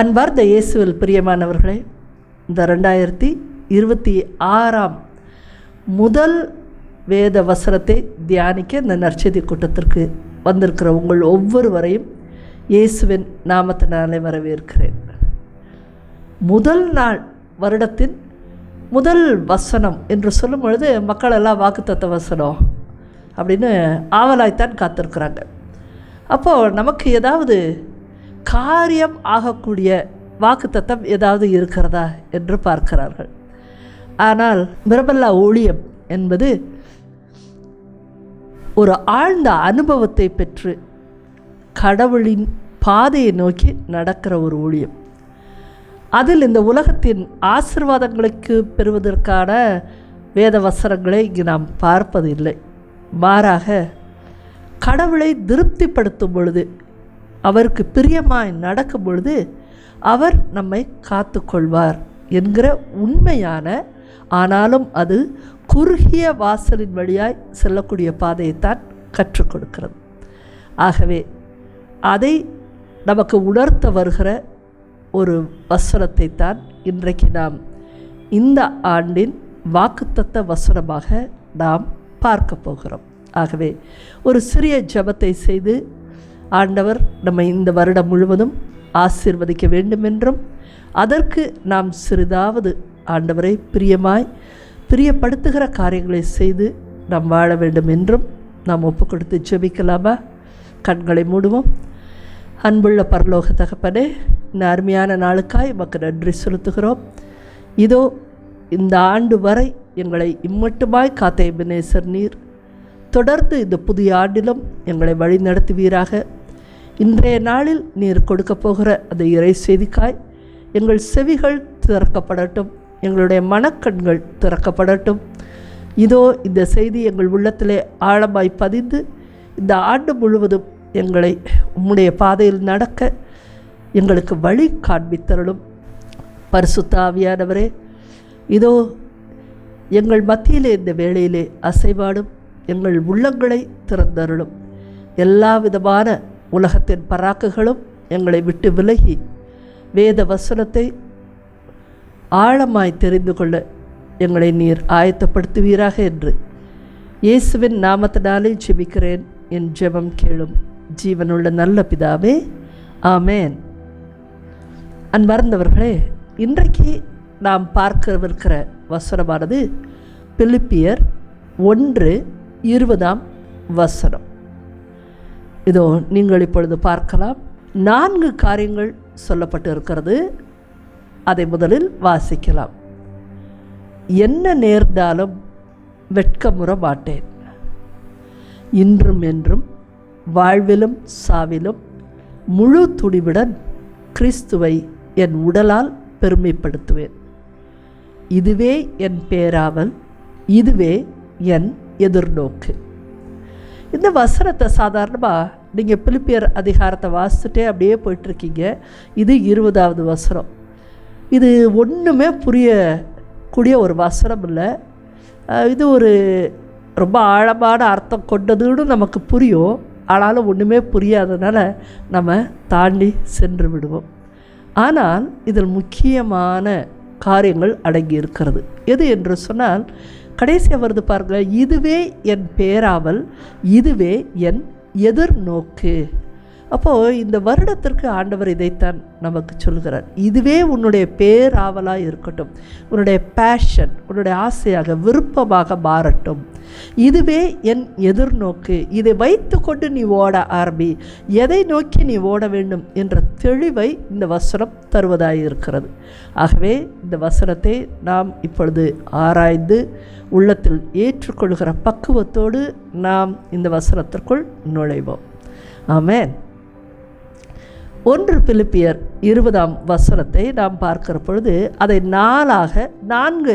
அன்பார்ந்த இயேசுவில் பிரியமானவர்களே, இந்த 2026 முதல் வேத வசனத்தை தியானிக்க இந்த நற்செய்தி கூட்டத்திற்கு வந்திருக்கிற உங்கள் ஒவ்வொருவரையும் இயேசுவின் நாமத்தினாலே வரவேற்கிறேன். முதல் நாள், வருடத்தின் முதல் வசனம் என்று சொல்லும் பொழுது மக்கள் எல்லாம் வாக்குத்தத்த வசனம் அப்படின்னு ஆவலாய்த்தான் காத்திருக்கிறாங்க. அப்போது நமக்கு ஏதாவது காரியம் ஆகக்கூடிய வாக்குத்தத்தம் ஏதாவது இருக்கிறதா என்று பார்க்கிறார்கள். ஆனால் மிரபல்லா ஊழியம் என்பது ஒரு ஆழ்ந்த அனுபவத்தை பெற்று கடவுளின் பாதையை நோக்கி நடக்கிற ஒரு ஊழியம். அதில் இந்த உலகத்தின் ஆசீர்வாதங்களுக்கு பெறுவதற்கான வேத வசனங்களை இங்கு நாம் பார்ப்பதில்லை. மாறாக கடவுளை திருப்திப்படுத்தும் பொழுது, அவருக்கு பிரியமாய் நடக்கும் பொழுது அவர் நம்மை காத்து கொள்வார் என்கிற உண்மையான, ஆனாலும் அது குறுகிய வாசலின் வழியாய் செல்லக்கூடிய பாதையைத்தான் கற்றுக் கொடுக்கிறது. ஆகவே அதை நமக்கு உணர்த்த வருகிற ஒரு வசனத்தை தான் இன்றைக்கு நாம் இந்த ஆண்டின் வாக்குத்தத்த வசனமாக நாம் பார்க்க போகிறோம். ஆகவே ஒரு சிறிய ஜெபத்தை செய்து ஆண்டவர் நம்மை இந்த வருடம் முழுவதும் ஆசீர்வதிக்க வேண்டுமென்றும், அதற்கு நாம் சிறிதாவது ஆண்டவரை பிரியப்படுத்துகிற காரியங்களை செய்து நாம் வாழ வேண்டும் என்றும் நாம் ஒப்பு கொடுத்து ஜெபிக்கலாமா? கண்களை மூடுவோம். அன்புள்ள பரலோக தகப்பனே, இந்த அருமையான நாளுக்காய் உமக்கு நன்றி செலுத்துகிறோம். இதோ இந்த ஆண்டு வரை எங்களை இம்மட்டுமாய் காத்த எபெனேசர் நீர், தொடர்ந்து இந்த புதிய ஆண்டிலும் எங்களை வழி நடத்துவீராக. இன்றைய நாளில் நீர் கொடுக்க போகிற அந்த இறை செய்திக்காய் எங்கள் செவிகள் திறக்கப்படட்டும், எங்களுடைய மனக்கண்கள் திறக்கப்படட்டும். இதோ இந்த செய்தி எங்கள் உள்ளத்திலே ஆழமாய் பதிந்து இந்த ஆண்டு முழுவதும் எங்களை உம்முடைய பாதையில் நடக்க எங்களுக்கு வழி காண்பித்தருளும். பரிசுத்த ஆவியானவரே, இதோ எங்கள் மத்தியிலே இந்த வேளையிலே அசைவாடும், எங்கள் உள்ளங்களை திறந்தருளும். எல்லா விதமான உலகத்தின் பராக்குகளும் எங்களை விட்டு விலகி வேத வசனத்தை ஆழமாய் தெரிந்து கொள்ள எங்களை நீர் ஆயத்தப்படுத்துவீராக என்று இயேசுவின் நாமத்தினாலே ஜெபிக்கிறேன். என் ஜெபம் கேளும் ஜீவனுள்ள நல்ல பிதாவே, ஆமேன். அன்பார்ந்தவர்களே, இன்றைக்கு நாம் பார்க்கவிருக்கிற வசனமானது பிலிப்பியர் 1:20 இதோ நீங்கள் இப்பொழுது பார்க்கலாம். 4 காரியங்கள் சொல்லப்பட்டு இருக்கிறது. அதை முதலில் வாசிக்கலாம். என்ன நேர்ந்தாலும் வெட்கமுற மாட்டேன், இன்றும் என்றும் வாழ்விலும் சாவிலும் முழு துணிவுடன் கிறிஸ்துவை என் உடலால் பெருமைப்படுத்துவேன். இதுவே என் பேராவல், இதுவே என் எதிர்நோக்கு. இந்த வசனத்தை சாதாரணமாக நீங்கள் பிலிப்பியர் அதிகாரத்தை வாசிச்சுட்டே அப்படியே போயிட்டுருக்கீங்க. இது 20வது வசனம். இது ஒன்றுமே புரியக்கூடிய ஒரு வசனம் இல்லை. இது ஒரு ரொம்ப ஆழமான அர்த்தம் கொண்டதுன்னு நமக்கு புரியும். ஆனாலும் ஒன்றுமே புரியாததுனால நம்ம தாண்டி சென்று விடுவோம். ஆனால் இதில் முக்கியமான காரியங்கள் அடங்கி இருக்கிறது. எது என்று சொன்னால், கடைசியாக வருது பாருங்கள், இதுவே என் பேராவல், இதுவே என் எதிர்நோக்கு. அப்போது இந்த வருடத்திற்கு ஆண்டவர் இதைத்தான் நமக்கு சொல்கிறார். இதுவே உன்னுடைய பேராவலாக இருக்கட்டும், உன்னுடைய பேஷன், உன்னுடைய ஆசையாக விருப்பமாக மாறட்டும். இதுவே என் எதிர்நோக்கு. இதை வைத்து கொண்டு நீ ஓட ஆரம்பி. எதை நோக்கி நீ ஓட வேண்டும் என்ற தெளிவை இந்த வசனம் தருவதாக இருக்கிறது. ஆகவே இந்த வசனத்தை நாம் இப்பொழுது ஆராய்ந்து உள்ளத்தில் ஏற்றுக்கொள்கிற பக்குவத்தோடு நாம் இந்த வசனத்திற்குள் நுழைவோம். ஆமென். 1 பிலிப்பியர் 20 நாம் பார்க்கிற பொழுது அதை 4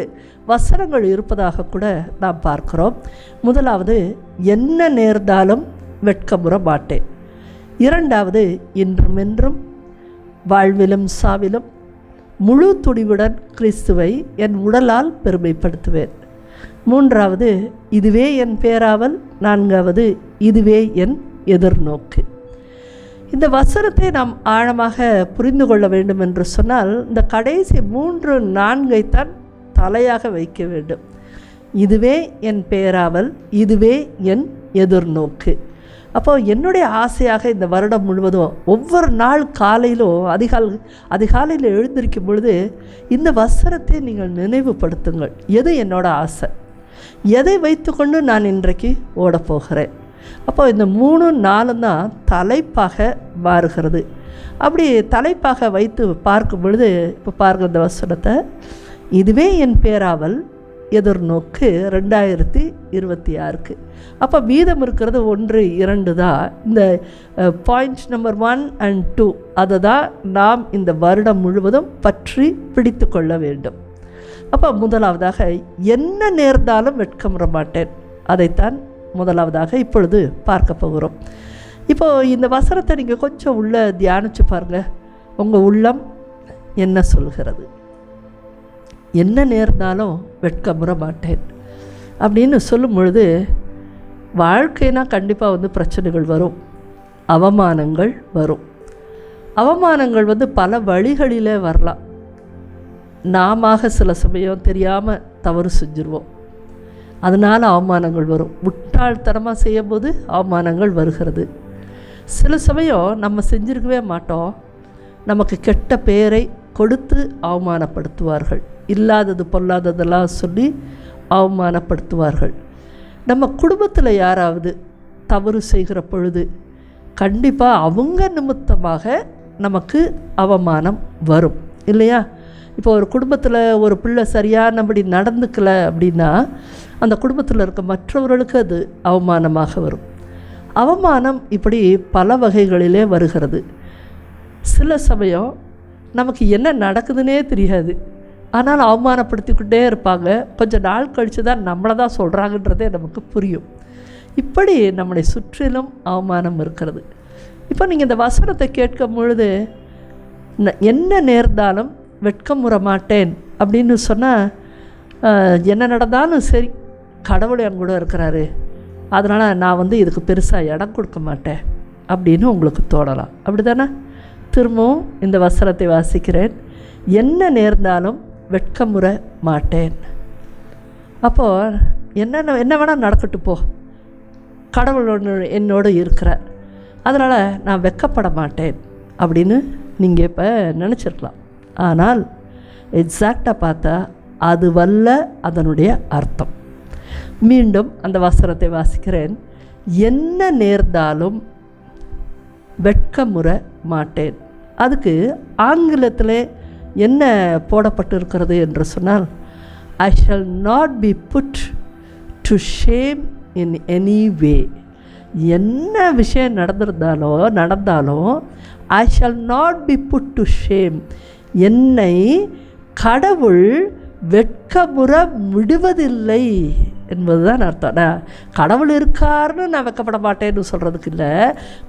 வசனங்கள் இருப்பதாக கூட நாம் பார்க்கிறோம். முதலாவது, என்ன நேர்ந்தாலும் வெட்கமுற மாட்டேன். 2வது, இன்றும் என்றும் வாழ்விலும் சாவிலும் முழு துணிவுடன் கிறிஸ்துவை என் உடலால் பெருமைப்படுத்துவேன். 3வது, இதுவே என் பேராவல். 4வது, இதுவே என் எதிர்நோக்கு. இந்த வசனத்தை நாம் ஆழமாக புரிந்து கொள்ள வேண்டும் என்று சொன்னால் இந்த கடைசி 3-4 தலையாக வைக்க வேண்டும். இதுவே என் பேராவல், இதுவே என் எதிர்நோக்கு. அப்போது என்னுடைய ஆசையாக இந்த வருடம் முழுவதும் ஒவ்வொரு நாள் காலையிலும் அதிகாலையில் எழுந்திருக்கும் பொழுது இந்த வசனத்தை நீங்கள் நினைவுபடுத்துங்கள். எது என்னோட ஆசை, எதை வைத்துக்கொண்டு நான் இன்றைக்கு ஓடப்போகிறேன். அப்போ இந்த 3-4 தான் தலைப்பாக மாறுகிறது. அப்படி தலைப்பாக வைத்து பார்க்கும் பொழுது இப்போ பாருங்கள் இந்த வசனத்தை, இதுவே என் பேராவல், எதிர்நோக்கு 2026. அப்போ மீதம் இருக்கிறது 1-2 தான். இந்த பாயிண்ட் நம்பர் 1 and 2 அதை தான் நாம் இந்த வருடம் முழுவதும் பற்றி பிடித்து கொள்ள வேண்டும். அப்போ முதலாவதாக என்ன நேர்ந்தாலும் வெட்கமுற மாட்டேன், அதைத்தான் முதலாவதாக இப்பொழுது பார்க்க போகிறோம். இப்போது இந்த வசனத்தை நீங்கள் கொஞ்சம் உள்ள தியானித்து பாருங்கள். உங்கள் உள்ளம் என்ன சொல்கிறது? என்ன நேர்ந்தாலும் வெட்கமுற மாட்டேன் அப்படின்னு சொல்லும் பொழுது வாழ்க்கைனா கண்டிப்பாக பிரச்சனைகள் வரும், அவமானங்கள் வரும். அவமானங்கள் பல வழிகளிலே வரலாம். நாம சில சமயம் தெரியாமல் தவறு செஞ்சுருவோம், அதனால் அவமானங்கள் வரும். முட்டாள்தனமாக செய்யும்போது அவமானங்கள் வருகிறது. சில சமயம் நம்ம செஞ்சிருக்கவே மாட்டோம், நமக்கு கெட்ட பெயரை கொடுத்து அவமானப்படுத்துவார்கள், இல்லாதது பொல்லாததெல்லாம் சொல்லி அவமானப்படுத்துவார்கள். நம்ம குடும்பத்தில் யாராவது தவறு செய்கிற பொழுது கண்டிப்பாக அவங்க நிமித்தமாக நமக்கு அவமானம் வரும் இல்லையா? இப்போ ஒரு குடும்பத்தில் ஒரு பிள்ளை சரியானபடி நடந்துக்கலை அப்படின்னா அந்த குடும்பத்தில் இருக்க மற்றவர்களுக்கு அது அவமானமாக வரும். அவமானம் இப்படி பல வகைகளிலே வருகிறது. சில சமயம் நமக்கு என்ன நடக்குதுன்னே தெரியாது, ஆனால் அவமானப்படுத்திக்கிட்டே இருப்பாங்க. கொஞ்சம் நாள் கழித்து தான் நம்மளை தான் சொல்கிறாங்கன்றதே நமக்கு புரியும். இப்படி நம்மளை சுற்றிலும் அவமானம் இருக்கிறது. இப்போ நீங்கள் இந்த வசனத்தை கேட்கும் பொழுது என்ன நேர்ந்தாலும் வெட்கமுற மாட்டேன் அப்படின்னு சொன்னால், என்ன நடந்தாலும் சரி கடவுள் என் கூட இருக்கிறாரு, அதனால் நான் இதுக்கு பெருசாக இடம் கொடுக்க மாட்டேன் அப்படின்னு உங்களுக்கு தோணலாம். அப்படி தானே? திரும்பவும் இந்த வசனத்தை வாசிக்கிறேன். என்ன நேர்ந்தாலும் வெட்கமுற மாட்டேன். அப்போது என்ன வேணால் நடக்கட்டு போ, கடவுள் என்னோடு இருக்கிறார், அதனால் நான் வெட்கப்பட மாட்டேன் அப்படின்னு நீங்கள் இப்போ நினச்சிருக்கலாம். ஆனால் எக்ஸாக்டாக பார்த்தா அது வல்ல அதனுடைய அர்த்தம். மீண்டும் அந்த வசனத்தை வாசிக்கிறேன். என்ன நேர்ந்தாலும் வெட்கமுற மாட்டேன். அதுக்கு ஆங்கிலத்தில் என்ன போடப்பட்டிருக்கிறது என்று சொன்னால், I shall not be put to shame in any way. என்ன விஷயம் நடந்தாலும் I shall not be put to shame. என்னை கடவுள் வெட்கமுற விடுவதில்லை என்பதுதான் அர்த்தம். நான் கடவுள் இருக்காருன்னு நான் வெட்கப்பட மாட்டேன்னு சொல்கிறதுக்கு இல்லை,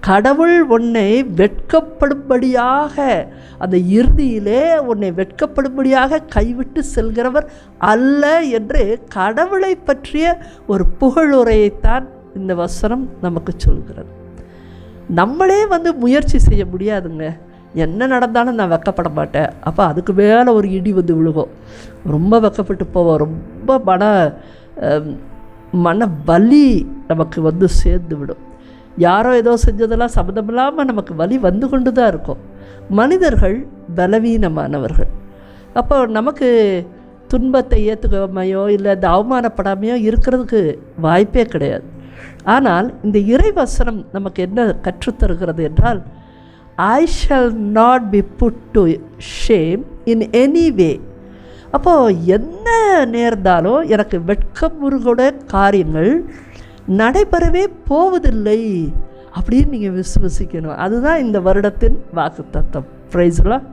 கடவுள் உன்னை வெட்கப்படும்படியாக அந்த இறுதியிலே உன்னை வெட்கப்படும்படியாக கைவிட்டு செல்கிறவர் அல்ல என்று கடவுளை பற்றிய ஒரு புகழுரையைத்தான் இந்த வசனம் நமக்கு சொல்கிறது. நம்மளே முயற்சி செய்ய முடியாதுங்க. என்ன நடந்தாலும் நான் வெட்கப்பட மாட்டேன். அப்போ அதுக்கு மேலே ஒரு இடி விழுகும், ரொம்ப வெட்கப்பட்டு போவோம், ரொம்ப மன வலி நமக்கு சேர்ந்து விடும். யாரோ ஏதோ செஞ்சதெல்லாம் சம்மந்தமில்லாமல் நமக்கு வலி கொண்டு தான் இருக்கும். மனிதர்கள் பலவீனமானவர்கள். அப்போ நமக்கு துன்பத்தை ஏற்றுக்காமையோ இல்லை இந்த அவமானப்படாமையோ இருக்கிறதுக்கு வாய்ப்பே கிடையாது. ஆனால் இந்த இறைவசனம் நமக்கு என்ன கற்றுத்தருகிறது என்றால், I shall not be put to shame in any way. அப்போது என்ன நேர்ந்தாலும் எனக்கு வெட்கமுறுகூட காரியங்கள் நடைபெறவே போவதில்லை அப்படின்னு நீங்கள் விசுவசிக்கணும். அதுதான் இந்த வருடத்தின் வாக்குத்தத்தம். Praise the Lord.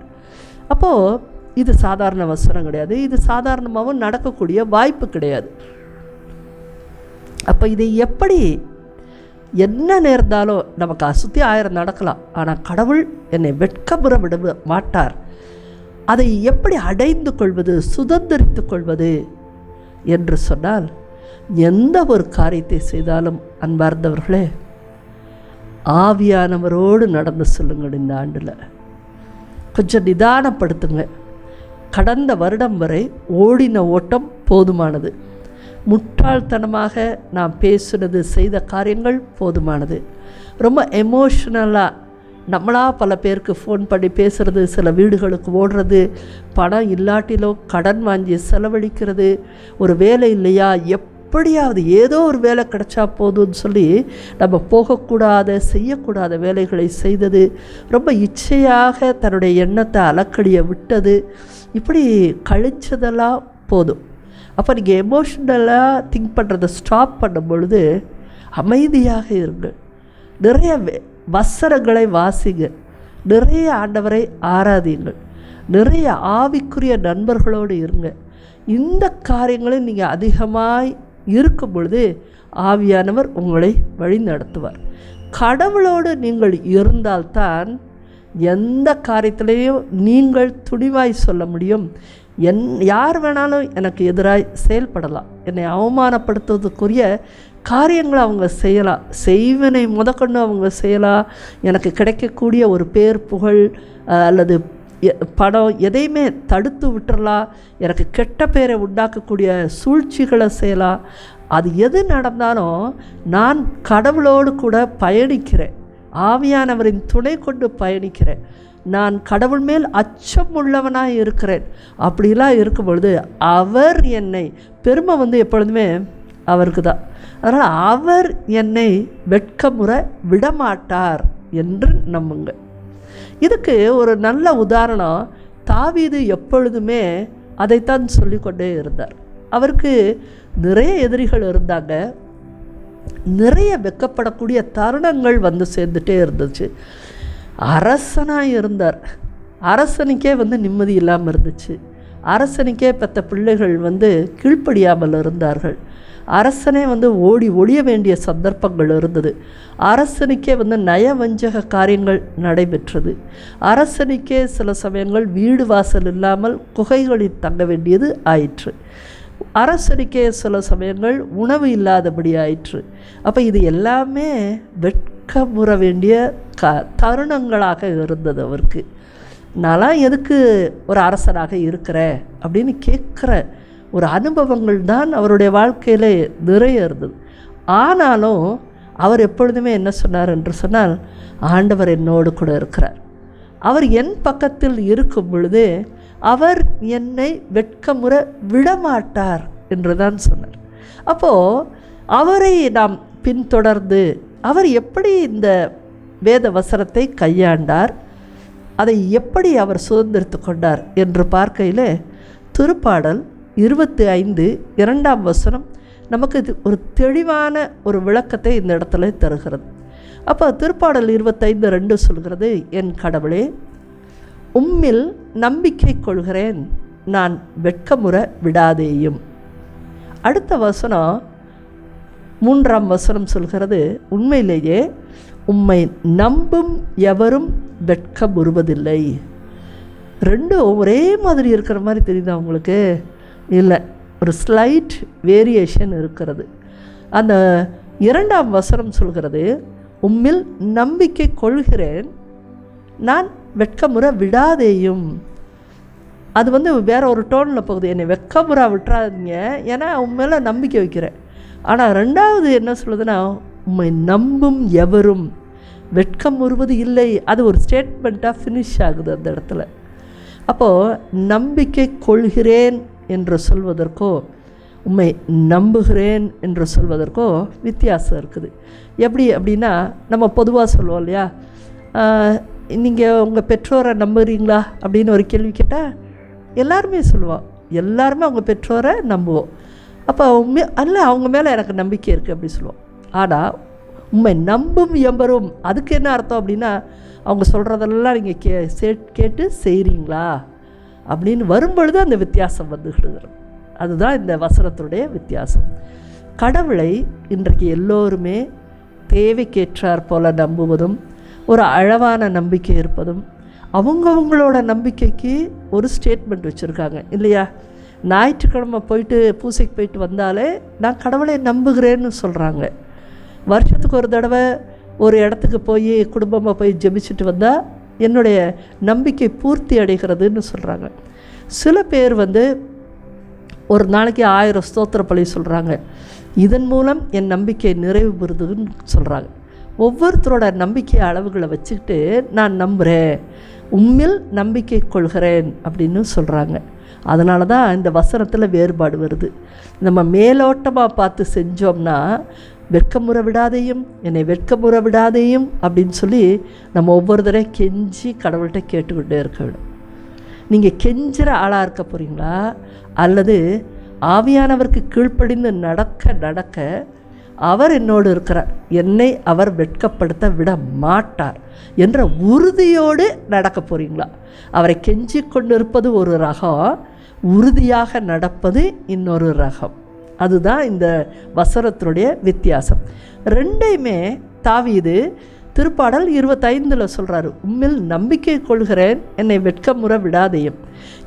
அப்போது இது சாதாரண வசனம் கிடையாது, இது சாதாரணமாகவும் நடக்கக்கூடிய வாய்ப்பு கிடையாது. அப்போ இதை எப்படி, என்ன நேர்ந்தாலும் நமக்கு சுற்றி 1000 நடக்கலாம், ஆனால் கடவுள் என்னை வெட்கமுற விட மாட்டார். அதை எப்படி அடைந்து கொள்வது, சுதந்திரித்து கொள்வது என்று சொன்னால், எந்த ஒரு காரியத்தை செய்தாலும் அன்பார்ந்தவர்களே, ஆவியானவரோடு நடந்து செல்லுங்கள். இந்த ஆண்டில் கொஞ்சம் நிதானப்படுத்துங்க. கடந்த வருடம் வரை ஓடின ஓட்டம் போதுமானது. முட்டாள்தனமாக நாம் பேசுனது, செய்த காரியங்கள் போதுமானது. ரொம்ப எமோஷ்னலாக நம்மளாக பல பேருக்கு ஃபோன் பண்ணி பேசுகிறது, சில வீடுகளுக்கு ஓடுறது, பணம் இல்லாட்டிலோ கடன் வாங்கி செலவழிக்கிறது, ஒரு வேலை இல்லையா எப்படியாவது ஏதோ ஒரு வேலை கிடைச்சா போதும்னு சொல்லி நம்ம போகக்கூடாத செய்யக்கூடாத வேலைகளை செய்தது, ரொம்ப இச்சையாக தன்னுடைய எண்ணத்தை அலக்கடிய விட்டது, இப்படி கழிச்சதெல்லாம் போதும். அப்போ நீங்கள் எமோஷ்னலாக திங்க் பண்ணுறதை ஸ்டாப் பண்ணும் பொழுது அமைதியாக இருங்கள். நிறைய வசனங்களை வாசிங்க, நிறைய ஆண்டவரை ஆராதிங்கள், நிறைய ஆவிக்குரிய நண்பர்களோடு இருங்க. இந்த காரியங்களை நீங்கள் அதிகமாய் இருக்கும் பொழுது ஆவியானவர் உங்களை வழி நடத்துவார். கடவுளோடு நீங்கள் இருந்தால்தான் எந்த காரியத்திலையும் நீங்கள் துணிவாய் சொல்ல முடியும். யார் வேணாலும் எனக்கு எதிராக செயல்படலாம், என்னை அவமானப்படுத்துவதற்குரிய காரியங்களை அவங்க செய்யலாம், செய்வனை முதற்கொண்டு அவங்க செய்யலாம், எனக்கு கிடைக்கக்கூடிய ஒரு பேர் புகழ் அல்லது படம் எதையுமே தடுத்து விட்டுறலாம், எனக்கு கெட்ட பேரை உண்டாக்கக்கூடிய சூழ்ச்சிகளை செய்யலாம். அது எது நடந்தாலும் நான் கடவுளோடு கூட பயணிக்கிறேன், ஆவியானவரின் துணை கொண்டு பயணிக்கிறேன், நான் கடவுள் மேல் அச்சம் உள்ளவனாக இருக்கிறேன். அப்படிலாம் இருக்கும் பொழுது அவர் என்னை, பெருமை எப்பொழுதுமே அவருக்கு தான், அதனால் அவர் என்னை வெட்கமுற விடமாட்டார் என்று நம்புங்க. இதுக்கு ஒரு நல்ல உதாரணம், தாவீது எப்பொழுதுமே அதைத்தான் சொல்லிக்கொண்டே இருந்தார். அவருக்கு நிறைய எதிரிகள் இருந்தாங்க, நிறைய வெட்கப்படக்கூடிய தருணங்கள் சேர்ந்துட்டே இருந்துச்சு. அரசனாக இருந்தார், அரசனுக்கே நிம்மதி இல்லாமல் இருந்துச்சு, அரசனுக்கே பெற்ற பிள்ளைகள் கீழ்ப்படியாமல் இருந்தார்கள், அரசனே ஓடி ஒழிய வேண்டிய சந்தர்ப்பங்கள் இருந்தது, அரசனுக்கே நயவஞ்சக காரியங்கள் நடைபெற்றது, அரசனுக்கே சில சமயங்கள் வீடு வாசல் இல்லாமல் குகைகளில் தங்க வேண்டியது ஆயிற்று, அரசனுக்கே சில சமயங்கள் உணவு இல்லாதபடி ஆயிற்று. அப்போ இது எல்லாமே வெட்கமுற வேண்டிய தருணங்களாக இருந்தது அவருக்கு. நான்லாம் எதுக்கு ஒரு அரசனாக இருக்கிறேன் அப்படின்னு கேட்குற ஒரு அனுபவங்கள் தான் அவருடைய வாழ்க்கையில் நிறைய இருந்தது. ஆனாலும் அவர் எப்பொழுதுமே என்ன சொன்னார் என்று சொன்னால், ஆண்டவர் என்னோடு கூட இருக்கிறார், அவர் என் பக்கத்தில் இருக்கும் பொழுது அவர் என்னை வெட்கமுற விடமாட்டார் என்று தான் சொன்னார். அப்போது அவரை நாம் பின்தொடர்ந்து அவர் எப்படி இந்த வேத வசனத்தை கையாண்டார், அதை எப்படி அவர் சுதந்திரித்து கொண்டார் என்று பார்க்கையில் திருப்பாடல் 25:2 நமக்கு ஒரு தெளிவான ஒரு விளக்கத்தை இந்த இடத்துல தருகிறது. அப்போ திருப்பாடல் 25:2 சொல்கிறது, என் கடவுளே உம்மில் நம்பிக்கை கொள்கிறேன், நான் வெட்கமுற விடாதேயும். அடுத்த வசனம் 3 சொல்கிறது, உண்மையிலேயே உம்மை நம்பும் எவரும் வெட்கமுறுவதில்லை. ரெண்டும் ஒரே மாதிரி இருக்கிற மாதிரி தெரியுதா உங்களுக்கு? இல்லை, ஒரு ஸ்லைட் வேரியேஷன் இருக்கிறது. அந்த 2 சொல்கிறது, உம்மில் நம்பிக்கை கொள்கிறேன், நான் வெட்கமுற விடாதேயும். அது வேற ஒரு டோனில் போகுது, என்னை வெட்கமுற விட்டுறாதீங்க, ஏன்னா உன் மேலே நம்பிக்கை வைக்கிறேன். ஆனால் 2வது என்ன சொல்லுதுன்னா, உம்மை நம்பும் எவரும் வெட்கமுறுவது இல்லை. அது ஒரு ஸ்டேட்மெண்ட்டாக ஃபினிஷ் ஆகுது அந்த இடத்துல. அப்போது நம்பிக்கை கொள்கிறேன் என்று சொல்வதற்கோ உம்மை நம்புகிறேன் என்று சொல்வதற்கோ வித்தியாசம் இருக்குது. எப்படி அப்படின்னா, நம்ம பொதுவாக சொல்லுவோம் இல்லையா, நீங்கள் உங்கள் பெற்றோரை நம்புகிறீங்களா அப்படின்னு ஒரு கேள்வி கேட்டால் எல்லாருமே சொல்லுவோம், எல்லாருமே அவங்க பெற்றோரை நம்புவோம். அப்போ அல்ல, அவங்க மேலே எனக்கு நம்பிக்கை இருக்குது அப்படி சொல்லுவோம். ஆனால் உண்மை நம்பும் எவரும், அதுக்கு என்ன அர்த்தம் அப்படின்னா, அவங்க சொல்கிறதெல்லாம் நீங்கள் கேட்டு செய்கிறீங்களா அப்படின்னு வரும்பொழுது அந்த வித்தியாசம் வந்துடுகிறது. அதுதான் இந்த வசனத்துடைய வித்தியாசம். கடவுளை இன்றைக்கு எல்லோருமே தேவைக்கேற்றார் போல நம்புவதும், ஒரு அளவான நம்பிக்கை இருப்பதும், அவங்கவுங்களோட நம்பிக்கைக்கு ஒரு ஸ்டேட்மெண்ட் வச்சுருக்காங்க இல்லையா? ஞாயிற்றுக்கிழமை போயிட்டு பூசைக்கு போயிட்டு வந்தாலே நான் கடவுளை நம்புகிறேன்னு சொல்கிறாங்க. வருஷத்துக்கு ஒரு தடவை ஒரு இடத்துக்கு போய் குடும்பமாக போய் ஜெபிச்சுட்டு வந்தால் என்னுடைய நம்பிக்கை பூர்த்தி அடைகிறதுன்னு சொல்கிறாங்க. சில பேர் ஒரு நாளைக்கு 1000 ஸ்தோத்திர பலி சொல்கிறாங்க, இதன் மூலம் என் நம்பிக்கை நிறைவு பெறுதுன்னு சொல்கிறாங்க. ஒவ்வொருத்தரோட நம்பிக்கை அளவுகளை வச்சுக்கிட்டு நான் நம்புகிறேன், உம்மில் நம்பிக்கை கொள்கிறேன் அப்படின்னு சொல்கிறாங்க. அதனால தான் இந்த வசனத்தில் வேறுபாடு வருது. நம்ம மேலோட்டமாக பார்த்து செஞ்சோம்னா வெட்கமுற விடாதையும் என்னை வெட்கமுற விடாதையும் அப்படின்னு சொல்லி நம்ம ஒவ்வொரு தடவை கெஞ்சி கடவுள்கிட்ட கேட்டுக்கிட்டே இருக்க வேண்டும். நீங்கள் கெஞ்சுற ஆளாக இருக்க போகிறீங்களா, அல்லது ஆவியானவருக்கு கீழ்ப்படிந்து நடக்க அவர் என்னோடு இருக்கிறார், என்னை அவர் வெட்கப்படுத்த விட மாட்டார் என்ற உறுதியோடு நடக்க போகிறீங்களா? அவரை கெஞ்சி கொண்டு இருப்பது ஒரு ரகம், உறுதியாக நடப்பது இன்னொரு ரகம். அதுதான் இந்த வசனத்தினுடைய வித்தியாசம். ரெண்டையுமே தாவீது திருப்பாடல் 25 சொல்கிறாரு, உம்மில் நம்பிக்கை கொள்கிறேன், என்னை வெட்கமுற விடாதையும்,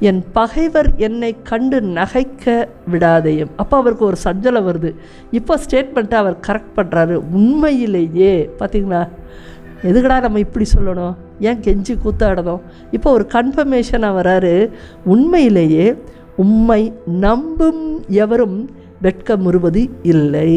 என் பகைவர் என்னை கண்டு நகைக்க விடாதையும். அப்போ அவருக்கு ஒரு சஞ்சலம் வருது. இப்போ ஸ்டேட்மெண்ட்டை அவர் கரெக்ட் பண்ணுறாரு. உண்மையிலேயே பார்த்தீங்களா, எதுக்கடா நம்ம இப்படி சொல்லணும், ஏன் கெஞ்சி கூத்தாடணும்? இப்போ ஒரு கன்ஃபர்மேஷனாக வராரு, உண்மையிலேயே உம்மை நம்பும் எவரும் வெட்கமுறுவது இல்லை.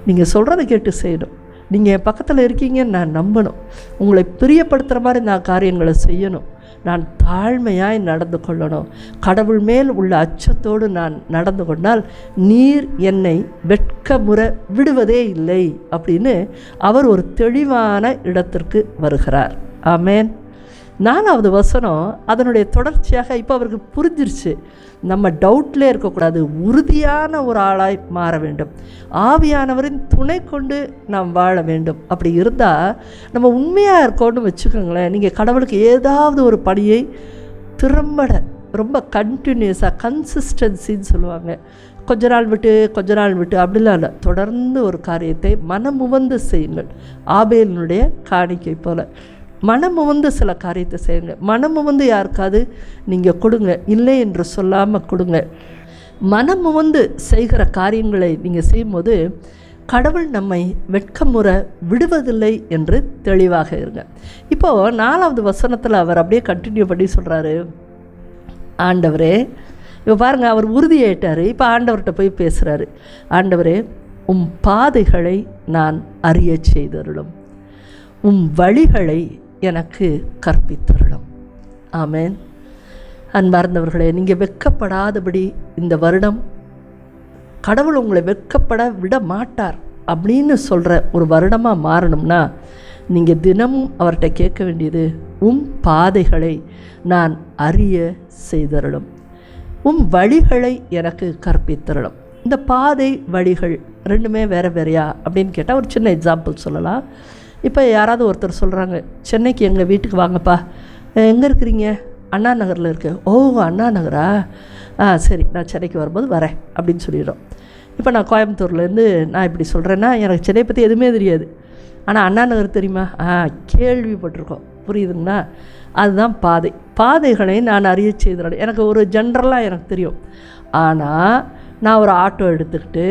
நீங்கள் சொல்கிறத கேட்டு செய்யணும். நீங்கள் என் பக்கத்தில் இருக்கீங்கன்னு நான் நம்பணும். உங்களை பிரியப்படுத்துகிற மாதிரி நான் காரியங்களை செய்யணும். நான் தாழ்மையாய் நடந்து கொள்ளணும். கடவுள் மேல் உள்ள அச்சத்தோடு நான் நடந்து கொண்டால் நீர் என்னை வெட்கமுற விடுவதே இல்லை அப்படின்னு அவர் ஒரு தெளிவான இடத்திற்கு வருகிறார். ஆமேன். 4வது வசனம் அதனுடைய தொடர்ச்சியாக இப்போ அவருக்கு புரிஞ்சிருச்சு, நம்ம டவுட்லேயே இருக்கக்கூடாது, உறுதியான ஒரு ஆளாய் மாற வேண்டும், ஆவியானவரின் துணை கொண்டு நாம் வாழ வேண்டும். அப்படி இருந்தால் நம்ம உண்மையாக இருக்கோன்னு வச்சுக்கோங்களேன். நீங்கள் கடவுளுக்கு ஏதாவது ஒரு பணியை திறம்பட ரொம்ப கண்டினியூஸாக கன்சிஸ்டன்சின்னு சொல்லுவாங்க, கொஞ்ச நாள் விட்டு அப்படிலாம் இல்லை, தொடர்ந்து ஒரு காரியத்தை மனமுவந்து செய்யுங்கள். ஆபேலினுடைய காணிக்கை போல் மனமுவந்து சில காரியத்தை செய்யுங்க. மனமுவந்து யாருக்காவது நீங்கள் கொடுங்க, இல்லை என்று சொல்லாமல் கொடுங்க. மனமுவந்து செய்கிற காரியங்களை நீங்கள் செய்யும்போது கடவுள் நம்மை வெட்கமுற விடுவதில்லை என்று தெளிவாக இருங்க. இப்போது 4வது வசனத்தில் அவர் அப்படியே கண்டினியூ பண்ணி சொல்கிறாரு, ஆண்டவரே, இப்போ பாருங்கள், அவர் உறுதியாயிட்டார். இப்போ ஆண்டவர்கிட்ட போய் பேசுகிறாரு, ஆண்டவரே, உம் பாதைகளை நான் அறிய செய்தருளும், உம் வழிகளை எனக்கு கற்பித்தருளும். ஆமேன். அன்பார்ந்தவர்களே, நீங்கள் வெட்கப்படாதபடி இந்த வருடம் கடவுள் உங்களை வெட்கப்பட விட மாட்டார் அப்படின்னு சொல்கிற ஒரு வருடமாக மாறணும்னா நீங்கள் தினமும் அவர்கிட்ட கேட்க வேண்டியது, உம் பாதைகளை நான் அறிய செய்தருளும், உம் வழிகளை எனக்கு கற்பித்தருளும். இந்த பாதை வழிகள் ரெண்டுமே வேறு வேறையா அப்படின்னு கேட்டால் ஒரு சின்ன எக்ஸாம்பிள் சொல்லலாம். இப்போ யாராவது ஒருத்தர் சொல்கிறாங்க, சென்னைக்கு எங்கள் வீட்டுக்கு வாங்கப்பா, எங்கே இருக்கிறீங்க? அண்ணா நகரில் இருக்கு. ஓ, அண்ணா நகரா, சரி, நான் சென்னைக்கு வரும்போது வரேன் அப்படின்னு சொல்லிடுறோம். இப்போ நான் கோயம்புத்தூர்லேருந்து நான் இப்படி சொல்கிறேன்னா எனக்கு சென்னை பற்றி எதுவுமே தெரியாது, ஆனால் அண்ணா நகர் தெரியுமா? கேள்விப்பட்டிருக்கோம். புரியுதுங்களா? அதுதான் பாதை. பாதைகளை நான் அறிய செய்தேன். எனக்கு ஒரு ஜென்ரலாக எனக்கு தெரியும். ஆனால் நான் ஒரு ஆட்டோ எடுத்துக்கிட்டு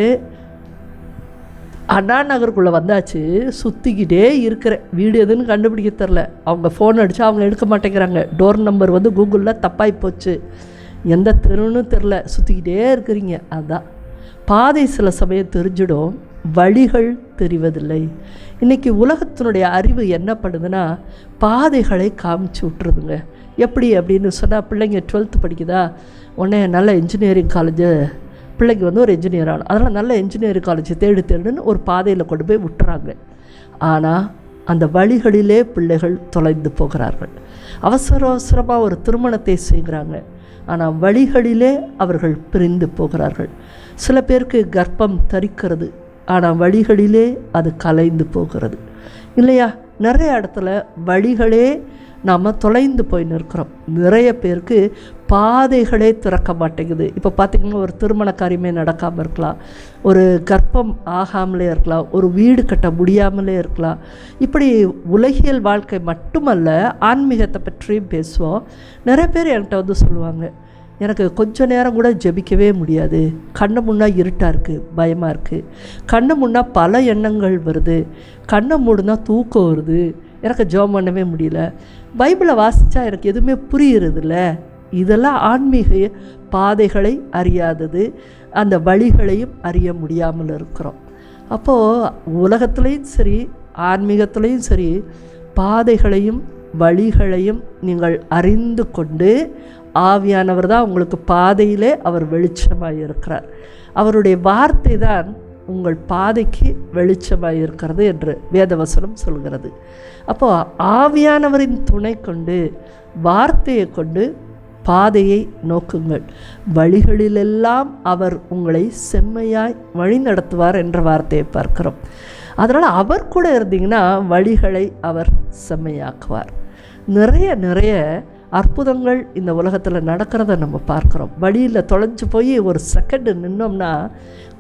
அண்ணா நகருக்குள்ளே வந்தாச்சு, சுற்றிக்கிட்டே இருக்கிறேன், வீடு எதுன்னு கண்டுபிடிக்க தெரில. அவங்க ஃபோன் அடித்தா அவங்க எடுக்க மாட்டேங்கிறாங்க, டோர் நம்பர் கூகுளில் தப்பாகி போச்சு, எந்த தெருன்னு தெரில, சுற்றிக்கிட்டே இருக்கிறீங்க. அதுதான் பாதை. சில சமயம் தெரிஞ்சிடும், வழிகள் தெரிவதில்லை. இன்றைக்கி உலகத்தினுடைய அறிவு என்ன பண்ணுதுன்னா பாதைகளை காமிச்சு விட்டுருதுங்க. எப்படி அப்படின்னு சொன்னால், பிள்ளைங்க 12th படிக்குதா, உடனே நல்ல இன்ஜினியரிங் காலேஜு, பிள்ளைக்கு ஒரு என்ஜினியர் ஆகணும், அதனால் நல்ல இன்ஜினியரிங் காலேஜ் தேடுன்னு ஒரு பாதையில் கொண்டு போய் விட்டுறாங்க. ஆனால் அந்த வழிகளிலே பிள்ளைகள் தொலைந்து போகிறார்கள். அவசரமாக ஒரு திருமணத்தை செய்கிறாங்க, ஆனால் வழிகளிலே அவர்கள் பிரிந்து போகிறார்கள். சில பேருக்கு கர்ப்பம் தரிக்கிறது, ஆனால் வழிகளிலே அது கலைந்து போகிறது. இல்லையா? நிறைய இடத்துல வழிகளே நாம் தொலைந்து போய் நிற்கிறோம். நிறைய பேருக்கு பாதைகளே திறக்க மாட்டேங்குது. இப்போ பார்த்திங்கன்னா, ஒரு திருமண காரியமே நடக்காமல் இருக்கலாம், ஒரு கர்ப்பம் ஆகாமலே இருக்கலாம், ஒரு வீடு கட்ட முடியாமலே இருக்கலாம். இப்படி உலகியல் வாழ்க்கை மட்டுமல்ல, ஆன்மீகத்தை பற்றியும் பேசுவோம். நிறைய பேர் என்கிட்ட சொல்லுவாங்க, எனக்கு கொஞ்ச நேரம் கூட ஜெபிக்கவே முடியாது. கண்ணை முன்னா இருட்டாக இருக்குது, பயமாக இருக்குது. கண்ணை முன்னா பல எண்ணங்கள் வருது. கண்ணை மூடுனா தூக்கம் வருது. எனக்கு ஜெபம் பண்ணவே முடியல. பைபிளை வாசித்தா எனக்கு எதுவுமே புரியுறதில்ல. இதெல்லாம் ஆன்மீக பாதைகளை அறியாதது, அந்த வழிகளையும் அறிய முடியாமல் இருக்கிறோம். அப்போது உலகத்துலேயும் சரி ஆன்மீகத்துலேயும் சரி பாதைகளையும் வழிகளையும் நீங்கள் அறிந்து கொண்டு, ஆவியானவர் தான் உங்களுக்கு பாதையிலே அவர் வெளிச்சமாக இருக்கிறார். அவருடைய வார்த்தை தான் உங்கள் பாதைக்கு வெளிச்சமாக இருக்கிறது என்று வேதவசனம் சொல்கிறது. அப்போது ஆவியானவரின் துணை கொண்டு, வார்த்தையை கொண்டு பாதையை நோக்குங்கள். வழிகளிலெல்லாம் அவர் உங்களை செம்மையாய் வழி நடத்துவார் என்ற வார்த்தையை பார்க்கிறோம். அதனால் அவர் கூட இருந்தீங்கன்னா வழிகளை அவர் செம்மையாக்குவார். நிறைய அற்புதங்கள் இந்த உலகத்தில் நடக்கிறத நம்ம பார்க்குறோம். வழியில் தொலைஞ்சு போய் ஒரு செகண்டு நின்னோம்னா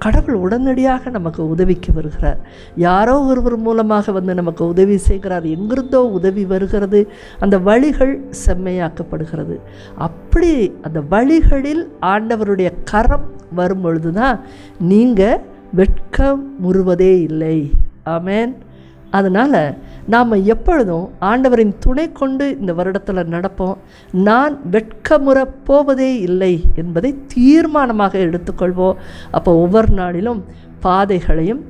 கடவுள் உடனடியாக நமக்கு உதவிக்கு வருகிறார். யாரோ ஒருவர் மூலமாக வந்து நமக்கு உதவி செய்கிறார். எங்கிருந்தோ உதவி வருகிறது. அந்த வழிகள் செம்மையாக்கப்படுகிறது. அப்படி அந்த வழிகளில் ஆண்டவருடைய கரம் வரும் பொழுது தான் நீங்கள் வெட்கம் முறுவதே இல்லை. ஆமென். அதனால் நாம் எப்பொழுதும் ஆண்டவரின் துணை கொண்டு இந்த வருடத்தில் நடப்போம். நான் வெட்கமுற போவதே இல்லை என்பதை தீர்மானமாக எடுத்துக்கொள்வோம். அப்போ ஒவ்வொரு நாளிலும் பாதைகளையும்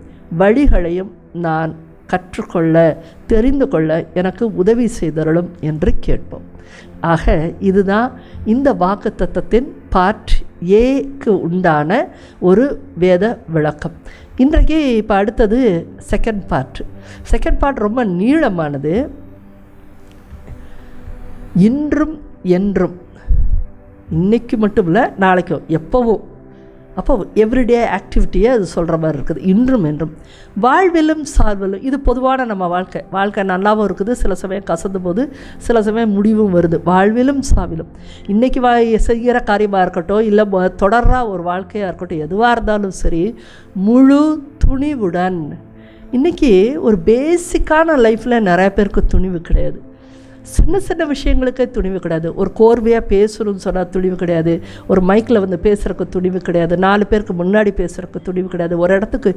வழிகளையும் நான் கற்றுக்கொள்ள, தெரிந்து கொள்ள எனக்கு உதவி செய்தருளும் என்று கேட்போம். ஆக இதுதான் இந்த வாக்குத்தத்தத்தின் பார்ட் ஏக்கு உண்டான ஒரு வேத விளக்கம். இன்றைக்கு இப்போ அடுத்தது செகண்ட் பார்ட் ரொம்ப நீளமானது. இன்றும் என்றும், இன்றைக்கு மட்டும் இல்லை நாளைக்கும் எப்போவும். அப்போ எவ்ரிடே ஆக்டிவிட்டியை அது சொல்கிற மாதிரி இருக்குது. இன்றும் என்றும், வாழ்விலும் சார்பிலும். இது பொதுவான நம்ம வாழ்க்கை நல்லாவும் இருக்குது, சில சமயம் கசந்து போது, சில சமயம் முடிவும் வருது. வாழ்விலும் சாவிலும், இன்றைக்கி செய்கிற காரியமாக இருக்கட்டும், இல்லை தொடர்றா ஒரு வாழ்க்கையாக இருக்கட்டும், எதுவாக இருந்தாலும் சரி முழு துணிவுடன். இன்றைக்கி ஒரு பேசிக்கான லைஃப்பில் நிறைய பேருக்கு துணிவு கிடையாது. சின்ன விஷயங்களுக்கே துணிவு கிடையாது. ஒரு கோர்வையாக பேசணும்னு சொன்னால் துணிவு கிடையாது. ஒரு மைக்கில் வந்து பேசுகிறக்கு துணிவு கிடையாது. 4 பேருக்கு முன்னாடி பேசுகிறக்கு துணிவு கிடையாது. ஒரு இடத்துக்கு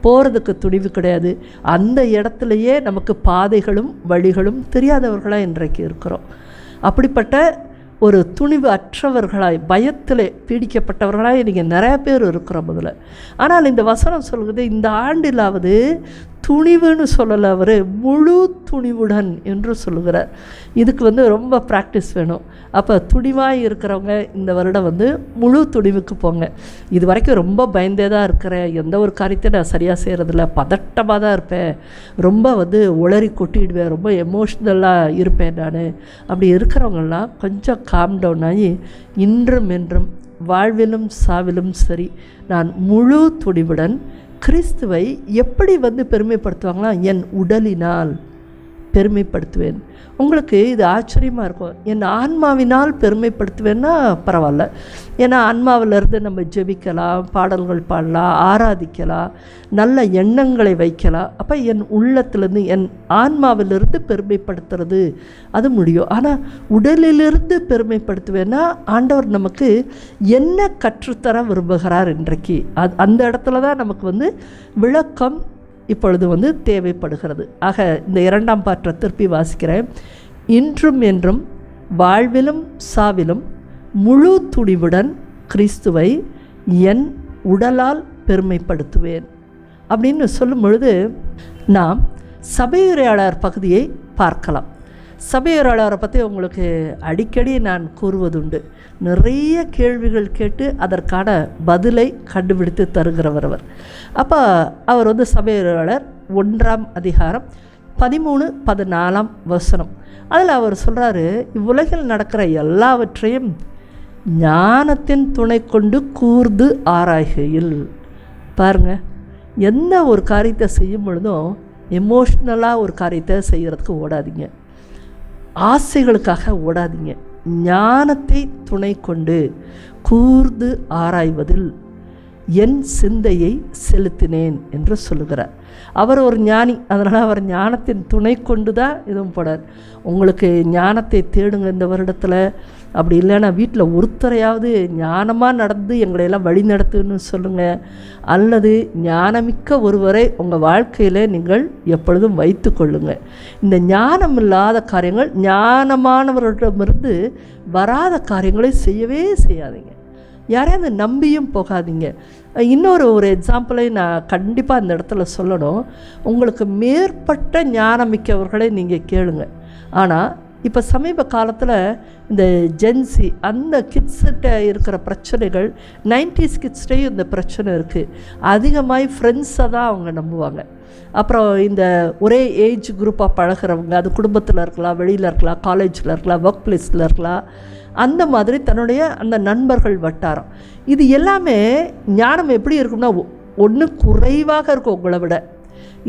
போகிறதுக்கு துணிவு கிடையாது. அந்த இடத்துலையே நமக்கு பாதைகளும் வழிகளும் தெரியாதவர்களாக இன்றைக்கு இருக்கிறோம். அப்படிப்பட்ட ஒரு துணிவு அற்றவர்களாய், பயத்தில் பீடிக்கப்பட்டவர்களாய் நீங்கள் நிறையா பேர் இருக்கிறோம் முதல்ல. ஆனால் இந்த வசனம் சொல்கிறது, இந்த ஆண்டிலாவது துணிவுன்னு சொல்லலை, அவர் முழு துணிவுடன் என்று சொல்லுகிறார். இதுக்கு வந்து ரொம்ப ப்ராக்டிஸ் வேணும். அப்போ துணிவாக இருக்கிறவங்க இந்த வருடம் வந்து முழு துணிவுக்கு போங்க. இது வரைக்கும் ரொம்ப பயந்தே தான் இருக்கிறேன், எந்த ஒரு காரியத்தையும் நான் சரியாக செய்கிறதில்ல, பதட்டமாக தான் இருப்பேன், ரொம்ப வந்து உளறி கொட்டிடுவேன், ரொம்ப எமோஷ்னலாக இருப்பேன் நான், அப்படி இருக்கிறவங்களாம் கொஞ்சம் காம் டவுன் ஆகி, இன்றும் என்றும் வாழ்விலும் சாவிலும் சரி நான் முழு துணிவுடன் கிறிஸ்துவை எப்படி வந்து பெருமைப்படுத்துவாங்களா, என் உடலினால் பெருமைப்படுத்துவேன். உங்களுக்கு இது ஆச்சரியமாக இருக்கும். என் ஆன்மாவினால் பெருமைப்படுத்துவேன்னா பரவாயில்ல. ஏன்னா ஆன்மாவிலிருந்து நம்ம ஜெபிக்கலாம், பாடல்கள் பாடலாம், ஆராதிக்கலாம், நல்ல எண்ணங்களை வைக்கலாம். அப்போ என் உள்ளத்திலேருந்து, என் ஆன்மாவிலிருந்து பெருமைப்படுத்துறது அது முடியும். ஆனால் உடலிலிருந்து பெருமைப்படுத்துவேன்னா ஆண்டவர் நமக்கு என்ன கற்றுத்தர விரும்புகிறார் இன்றைக்கு, அந்த இடத்துல தான் நமக்கு வந்து விளக்கம் இப்பொழுது வந்து தேவைப்படுகிறது. ஆக இந்த 2ஆம் பார்ட்டை திருப்பி வாசிக்கிறேன். இன்றும் என்றும் வாழ்விலும் சாவிலும் முழு துணிவுடன் கிறிஸ்துவை என் உடலால் பெருமைப்படுத்துவேன் அப்படின்னு சொல்லும் பொழுது நாம் சபையுரையாளர் பகுதியை பார்க்கலாம். சபையுரையாளரை பற்றி உங்களுக்கு அடிக்கடி நான் கூறுவதுண்டு. நிறைய கேள்விகள் கேட்டு அதற்கான பதிலை கண்டுபிடித்து தருகிறவர் அவர். அப்போ அவர் வந்து சபையுரையாளர் 1ஆம் அதிகாரம் 13-14 வசனம். அதில் அவர் சொல்கிறாரு, இவ்வுலகில் நடக்கிற எல்லாவற்றையும் ஞானத்தின் துணை கொண்டு கூர்ந்து ஆராய்கையில். பாருங்கள், எந்த ஒரு காரியத்தை செய்யும் பொழுதும் எமோஷ்னலாக ஒரு காரியத்தை செய்கிறதுக்கு ஓடாதீங்க, ஆசைகளுக்காக ஓடாதீங்க. ஞானத்தை துணை கொண்டு கூர்ந்து ஆராய்வதில் என் சிந்தையை செலுத்தினேன் என்று சொல்லுகிறார். அவர் ஒரு ஞானி, அதனால் அவர் ஞானத்தின் துணை கொண்டு தான் இதுவும் போடார். உங்களுக்கு ஞானத்தை தேடுங்க இந்த வருடத்தில். அப்படி இல்லைன்னா வீட்டில் ஒருத்தரையாவது ஞானமாக நடந்து எங்களையெல்லாம் வழி நடத்துன்னு சொல்லுங்கள். அல்லது ஞானமிக்க ஒருவரை உங்கள் வாழ்க்கையில் நீங்கள் எப்பொழுதும் வைத்து கொள்ளுங்கள். இந்த ஞானம் இல்லாத காரியங்கள், ஞானமானவர்களிடமிருந்து வராத காரியங்களை செய்யவே செய்யாதீங்க. யாரையாவது நம்பியும் போகாதீங்க. ஒரு எக்ஸாம்பிளை நான் கண்டிப்பாக அந்த இடத்துல சொல்லணும். உங்களுக்கு மேற்பட்ட ஞானமிக்கவர்களை நீங்கள் கேளுங்க. ஆனால் இப்போ சமீப காலத்தில் இந்த ஜென்சி அந்த கிட்ஸ்கிட்ட இருக்கிற பிரச்சனைகள் 90s கிட்ஸ்டையும் இந்த பிரச்சனை இருக்குது. அதிகமாக ஃப்ரெண்ட்ஸை தான் அவங்க நம்புவாங்க. அப்புறம் இந்த ஒரே ஏஜ் குரூப்பாக பழகிறவங்க, அது குடும்பத்தில் இருக்கலாம், வெளியில் இருக்கலாம், காலேஜில் இருக்கலாம், ஒர்க் பிளேஸில் இருக்கலாம், அந்த மாதிரி தன்னுடைய அந்த நண்பர்கள் வட்டாரம். இது எல்லாமே ஞானம் எப்படி இருக்கும்னா, ஒன்று குறைவாக இருக்கும் உங்களை விட,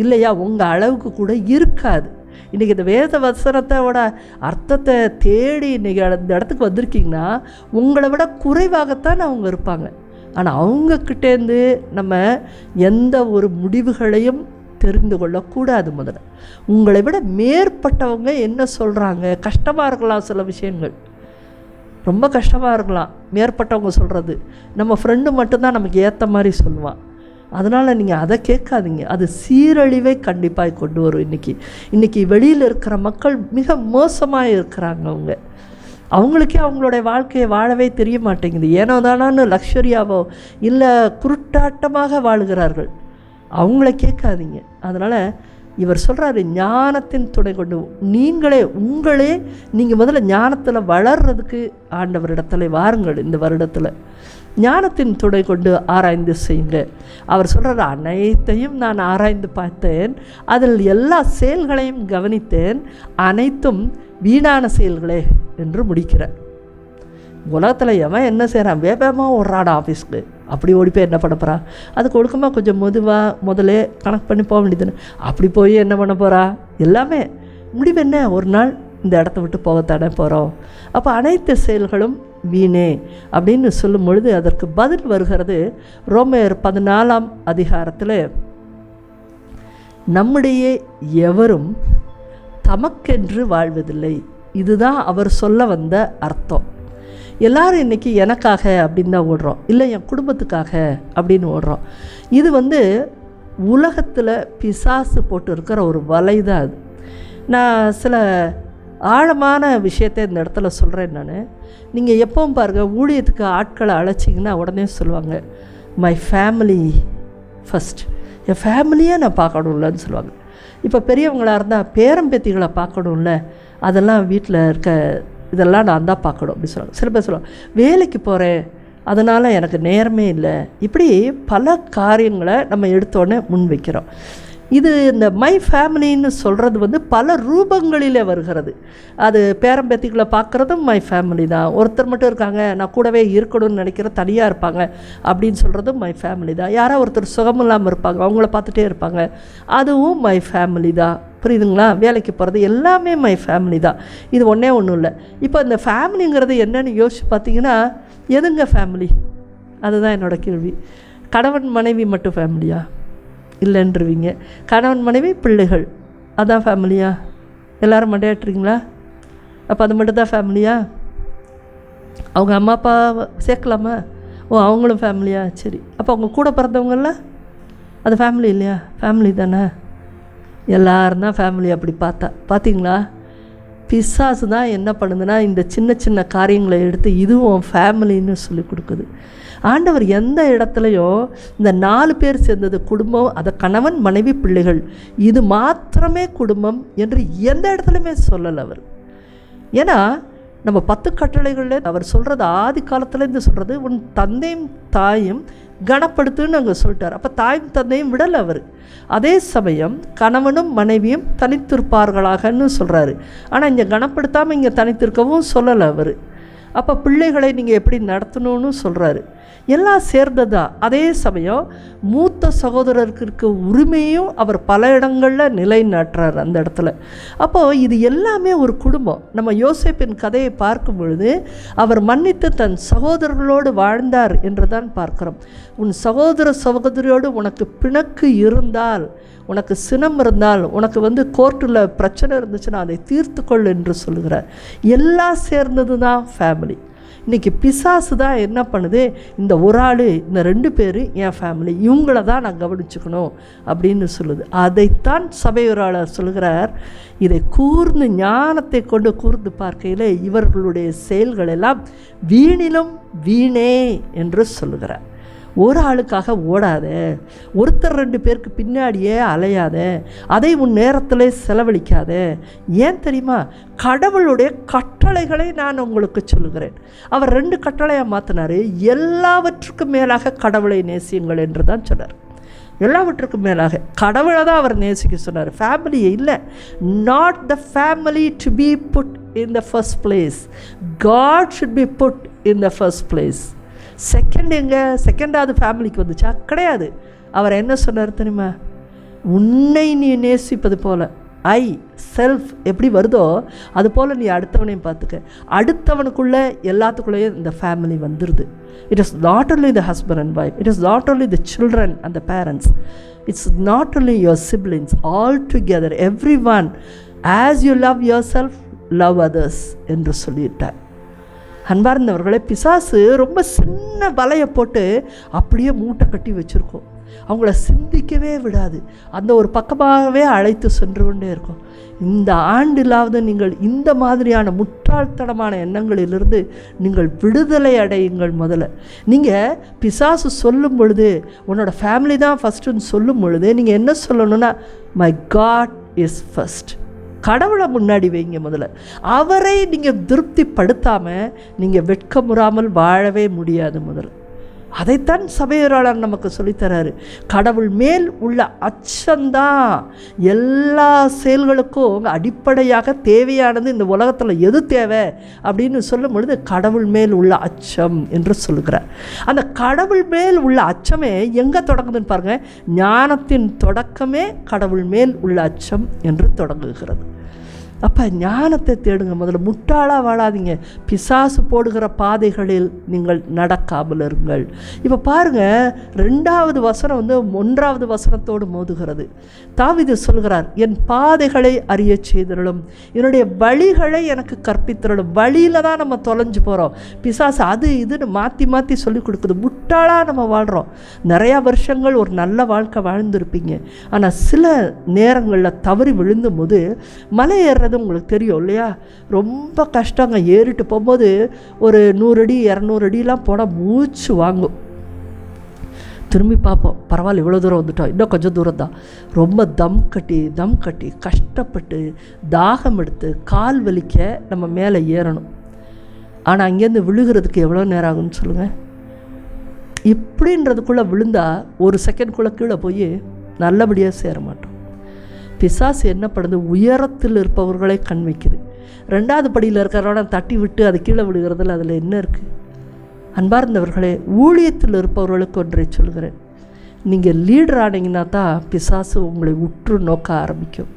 இல்லையா உங்கள் அளவுக்கு கூட இருக்காது. இன்றைக்கி இந்த வேத வசனத்தோட அர்த்தத்தை தேடி இன்றைக்கி அந்த இடத்துக்கு வந்திருக்கீங்கன்னா உங்களை விட குறைவாகத்தான் அவங்க இருப்பாங்க. ஆனால் அவங்கக்கிட்டேருந்து நம்ம எந்த ஒரு முடிவுகளையும் தெரிந்து கொள்ளக்கூடாது. முதல்ல உங்களை விட மேற்பட்டவங்க என்ன சொல்கிறாங்க, கஷ்டமாக இருக்கலாம், சில விஷயங்கள் ரொம்ப கஷ்டமாக இருக்கலாம், மேற்பட்டவங்க சொல்கிறது. நம்ம ஃப்ரெண்டு மட்டும்தான் நமக்கு ஏற்ற மாதிரி சொல்லுவான். அதனால் நீங்கள் அதை கேட்காதீங்க. அது சீரழிவை கண்டிப்பாக கொண்டு வரும். இன்றைக்கி வெளியில் இருக்கிற மக்கள் மிக மோசமாக இருக்கிறாங்க. அவங்களுக்கே அவங்களுடைய வாழ்க்கையை வாழவே தெரிய மாட்டேங்குது. ஏனோ தானான்னு லக்ஷரியாவோ இல்லை குருட்டாட்டமாக வாழுகிறார்கள். அவங்கள கேட்காதீங்க. அதனால் இவர் சொல்கிறாரு, ஞானத்தின் துணை கொண்டு நீங்கள் முதல்ல ஞானத்தில் வளர்கிறதுக்கு ஆண்டவரிடத்துல வாருங்கள். இந்த வருடத்தில் ஞானத்தின் துணை கொண்டு ஆராய்ந்து செய்யுங்க. அவர் சொல்கிறார், அனைத்தையும் நான் ஆராய்ந்து பார்த்தேன், அதில் எல்லா செயல்களையும் கவனித்தேன், அனைத்தும் வீணான செயல்களே என்று முடிக்கிறார். உலகத்தில் எவன் என்ன செய்கிறான், வேகமாக ஓடுறாடா ஆஃபீஸ்க்கு, அப்படி ஓடி போய் என்ன பண்ண போகிறா, அதுக்கு ஒழுக்கமாக கொஞ்சம் முதலே கணக்கு பண்ணி போக வேண்டியதுன்னு அப்படி போய் என்ன பண்ண போகிறா, எல்லாமே முடிவு என்ன, ஒரு நாள் இந்த இடத்த விட்டு போகத்தானே போகிறோம். அப்போ அனைத்து செயல்களும் வீணே அப்படின்னு சொல்லும் பொழுது அதற்கு பதில் வருகிறது ரோமர் 14ஆம் அதிகாரத்தில், நம்முடைய எவரும் தமக்கென்று வாழ்வதில்லை. இதுதான் அவர் சொல்ல வந்த அர்த்தம். எல்லாரும் இன்றைக்கி எனக்காக அப்படின்னு தான் ஓடுறோம், இல்லை என் குடும்பத்துக்காக அப்படின்னு ஓடுறோம். இது உலகத்தில் பிசாசு போட்டு இருக்கிற ஒரு வலை தான் அது. நான் சில ஆழமான விஷயத்தை இந்த இடத்துல சொல்கிறேன். நீங்கள் எப்பவும் பாருங்கள், ஊழியத்துக்கு ஆட்களை அழைச்சிங்கன்னா உடனே சொல்லுவாங்க, மை ஃபேமிலி ஃபஸ்ட், என் ஃபேமிலியை நான் பார்க்கணும்லன்னு சொல்லுவாங்க. இப்போ பெரியவங்களாக இருந்தால் பேரம்பேத்திகளை பார்க்கணும்ல, அதெல்லாம் வீட்டில் இருக்க இதெல்லாம் நான் தான் பார்க்கணும் அப்படி சொல்லுவாங்க. சில பேர் சொல்லுவாங்க, வேலைக்கு போகிறேன் அதனால் எனக்கு நேரமே இல்லை. இப்படி பல காரியங்களை நம்ம எடுத்தோடனே முன் வைக்கிறோம். இது இந்த மை ஃபேமிலின்னு சொல்கிறது பல ரூபங்களிலே வருகிறது. அது பேரம்பேத்திகளை பார்க்குறதும் மை ஃபேமிலி தான். ஒருத்தர் மட்டும் இருக்காங்க, நான் கூடவே இருக்கணும்னு நினைக்கிற, தனியாக இருப்பாங்க அப்படின்னு சொல்கிறதும் மை ஃபேமிலி தான். யாராவது ஒருத்தர் சுகம் இல்லாமல் இருப்பாங்க, அவங்கள பார்த்துட்டே இருப்பாங்க, அதுவும் மை ஃபேமிலி தான். புரியுதுங்களா? வேலைக்கு போகிறது எல்லாமே மை ஃபேமிலி தான். இது ஒன்றே ஒன்றும் இல்லை. இப்போ இந்த ஃபேமிலிங்கிறது என்னென்னு யோசிச்சு பார்த்தீங்கன்னா, எதுங்க ஃபேமிலி? அதுதான் என்னோடய கேள்வி. கணவன் மனைவி மட்டும் ஃபேமிலியா? இல்லைன்றவீங்க. கணவன் மனைவி பிள்ளைகள் அதான் ஃபேமிலியா? எல்லோரும் மண்டையாட்டுறீங்களா? அப்போ அது மட்டும் தான் ஃபேமிலியா? அவங்க அம்மா அப்பா சேர்க்கலாமா? அவங்களும் ஃபேமிலியா? சரி, அப்போ அவங்க கூட பிறந்தவங்கெல்லாம் அது ஃபேமிலி இல்லையா? ஃபேமிலி தானே. எல்லோரும் தான் ஃபேமிலி. அப்படி பார்த்தீங்களா? பிசாசு தான் என்ன பண்ணுதுன்னா, இந்த சின்ன சின்ன காரியங்களை எடுத்து இதுவும் ஃபேமிலின்னு சொல்லி கொடுக்குது. ஆண்டவர் எந்த இடத்துலையும் இந்த 4 பேர் சேர்ந்தது குடும்பம், அதை கணவன் மனைவி பிள்ளைகள், இது மாத்திரமே குடும்பம் என்று எந்த இடத்துலையுமே சொல்லலை அவர். ஏன்னா நம்ம 10 கட்டளைகளில் அவர் சொல்கிறது, ஆதி காலத்துலேருந்து சொல்கிறது, உன் தந்தையும் தாயும் கனப்படுத்துன்னு அங்கே சொல்லிட்டார். அப்போ தாயும் தந்தையும் விடலை அவர். அதே சமயம் கணவனும் மனைவியும் தனித்திருப்பார்களாகன்னு சொல்கிறாரு. ஆனால் இங்கே கனப்படுத்தாமல் இங்கே தனித்திருக்கவும் சொல்லலை அவர். அப்போ பிள்ளைகளை நீங்கள் எப்படி நடத்தணும்னு சொல்கிறாரு. எல்லாம் சேர்ந்ததா. அதே சமயம் மூத்த சகோதரருக்கு இருக்க உரிமையும் அவர் பல இடங்களில் நிலைநாட்டுறார் அந்த இடத்துல. அப்போது இது எல்லாமே ஒரு குடும்பம். நம்ம யோசேப்பின் கதையை பார்க்கும் பொழுது அவர் மன்னித்து தன் சகோதரர்களோடு வாழ்ந்தார் என்று தான் பார்க்கிறோம். உன் சகோதரியோடு உனக்கு பிணக்கு இருந்தால், உனக்கு சினம் இருந்தால், உனக்கு கோர்ட்டில் பிரச்சனை இருந்துச்சுன்னா அதை தீர்த்துக்கொள் என்று சொல்லுகிறார். எல்லாம் சேர்ந்தது தான் ஃபேமிலி. இன்றைக்கி பிசாசு தான் என்ன பண்ணுது, இந்த ஒரு ஆள், இந்த 2 பேர் என் ஃபேமிலி, இவங்கள தான் நான் கவனிச்சுக்கணும் அப்படின்னு சொல்லுது. அதைத்தான் சபையுறாளர் சொல்கிறார், இதை கூர்ந்து ஞானத்தை கொண்டு கூர்ந்து பார்க்கையில் இவர்களுடைய செயல்கள் எல்லாம் வீணிலும் வீணே என்று சொல்லுகிறார். ஒரு ஆளுக்காக ஓடாத, ஒருத்தர் 2 பேருக்கு பின்னாடியே அலையாத, அதை உன் நேரத்தில் செலவழிக்காத. ஏன் தெரியுமா? கடவுளுடைய கட்டளைகளை நான் உங்களுக்கு சொல்லுகிறேன். அவர் 2 கட்டளையாக மாற்றினார். எல்லாவற்றுக்கும் மேலாக கடவுளை நேசியுங்கள் என்று தான் சொன்னார். எல்லாவற்றுக்கும் மேலாக கடவுளை தான் அவர் நேசிக்க சொன்னார், ஃபேமிலியை இல்லை. Not the family to be put in the first place, God should be put in the first place. செகண்டாவது ஃபேமிலிக்கு வந்துச்சா? கிடையாது. அவர் என்ன சொன்னார் தெரியுமா? உன்னை நீ நேசிப்பது போல், செல்ஃப் எப்படி வருதோ அது போல் நீ அடுத்தவனையும் பார்த்துக்க. அடுத்தவனுக்குள்ளே எல்லாத்துக்குள்ளேயும் இந்த ஃபேமிலி வந்துடுது. It is not only the husband and wife, it is not only the children and the parents, it's not only your siblings, all together, everyone, as you love yourself, love others என்று சொல்லிட்டார். அன்பார்ந்தவர்களே, பிசாசு ரொம்ப சின்ன வலையை போட்டு அப்படியே மூட்டை கட்டி வச்சுருக்கோம். அவங்கள சிந்திக்கவே விடாது. அந்த ஒரு பக்கமாகவே அழைத்து சென்று கொண்டே இருக்கும். இந்த ஆண்டிலாவது நீங்கள் இந்த மாதிரியான முட்டாள்தனமான எண்ணங்களிலிருந்து நீங்கள் விடுதலை அடையுங்கள். முதல்ல நீங்கள் பிசாசு சொல்லும் பொழுது, உன்னோட ஃபேமிலி தான் ஃபஸ்ட்டுன்னு சொல்லும் பொழுது நீங்கள் என்ன சொல்லணும்னா, மை காட் இஸ் ஃபஸ்ட். கடவுளை முன்னாடி வைங்க. முதல்ல அவரை நீங்கள் திருப்திப்படுத்தாமல் நீங்கள் வெட்கமுறாமல் வாழவே முடியாது. முதல்ல அதைத்தான் சபையராளர் நமக்கு சொல்லித்தராரு. கடவுள் மேல் உள்ள அச்சம்தான் எல்லா செயல்களுக்கும் அடிப்படையாக தேவையானது. இந்த உலகத்தில் எது தேவை அப்படின்னு சொல்லும் பொழுது கடவுள் மேல் உள்ள அச்சம் என்று சொல்லுகிறார். அந்த கடவுள் மேல் உள்ள அச்சமே எங்கே தொடங்குதுன்னு பாருங்கள். ஞானத்தின் தொடக்கமே கடவுள் மேல் உள்ள அச்சம் என்று தொடங்குகிறது. அப்போ ஞானத்தை தேடுங்க. முதல்ல முட்டாளாக வாழாதீங்க. பிசாசு போடுகிற பாதைகளில் நீங்கள் நடக்காமல் இருங்கள். இப்போ பாருங்கள், 2வது வசனம் 1வது வசனத்தோடு மோதுகிறது. தாவீது சொல்கிறார், என் பாதைகளை அறிய செய்திருளும், என்னுடைய வழிகளை எனக்கு கற்பித்திருளும். வழியில் தான் நம்ம தொலைஞ்சு போகிறோம். பிசாசு அது இதுன்னு மாற்றி மாற்றி சொல்லி கொடுக்குது. முட்டாளாக நம்ம வாழ்கிறோம். நிறையா வருஷங்கள் ஒரு நல்ல வாழ்க்கை வாழ்ந்துருப்பீங்க. ஆனால் சில நேரங்களில் தவறி விழுந்தும் போது மலை ஏற உங்களுக்கு தெரியும் இல்லையா? ரொம்ப கஷ்டங்க. ஏறிட்டு போகும்போது ஒரு 100 அடி 200 அடியெலாம் போனால் மூச்சு வாங்கும். திரும்பி பார்ப்போம், பரவாயில்ல இவ்வளோ தூரம் வந்துட்டோம், இன்னும் கொஞ்சம் தூரம் தான். ரொம்ப தம் கட்டி கஷ்டப்பட்டு தாகம் எடுத்து கால் வலிக்க நம்ம மேலே ஏறணும். ஆனால் அங்கேருந்து விழுகிறதுக்கு எவ்வளோ நேரம் ஆகுன்னு சொல்லுங்கள். இப்படின்றதுக்குள்ளே விழுந்தால் 1 செகண்ட்குள்ளே கீழே போய் நல்லபடியாக சேர மாட்டோம். பிசாசு என்ன பண்ணுது? உயரத்தில் இருப்பவர்களை கண் வைக்குது. 2வது படியில் இருக்கிறவன தட்டி விட்டு அது கீழே விழுகிறதுல அதில் என்ன இருக்குது? அன்பார்ந்தவர்களே, ஊழியத்தில் இருப்பவர்களுக்கு ஒன்றை சொல்கிறேன். நீங்கள் லீடர் ஆனீங்கன்னா தான் பிசாசு உங்களை உற்று நோக்க ஆரம்பிக்கும்.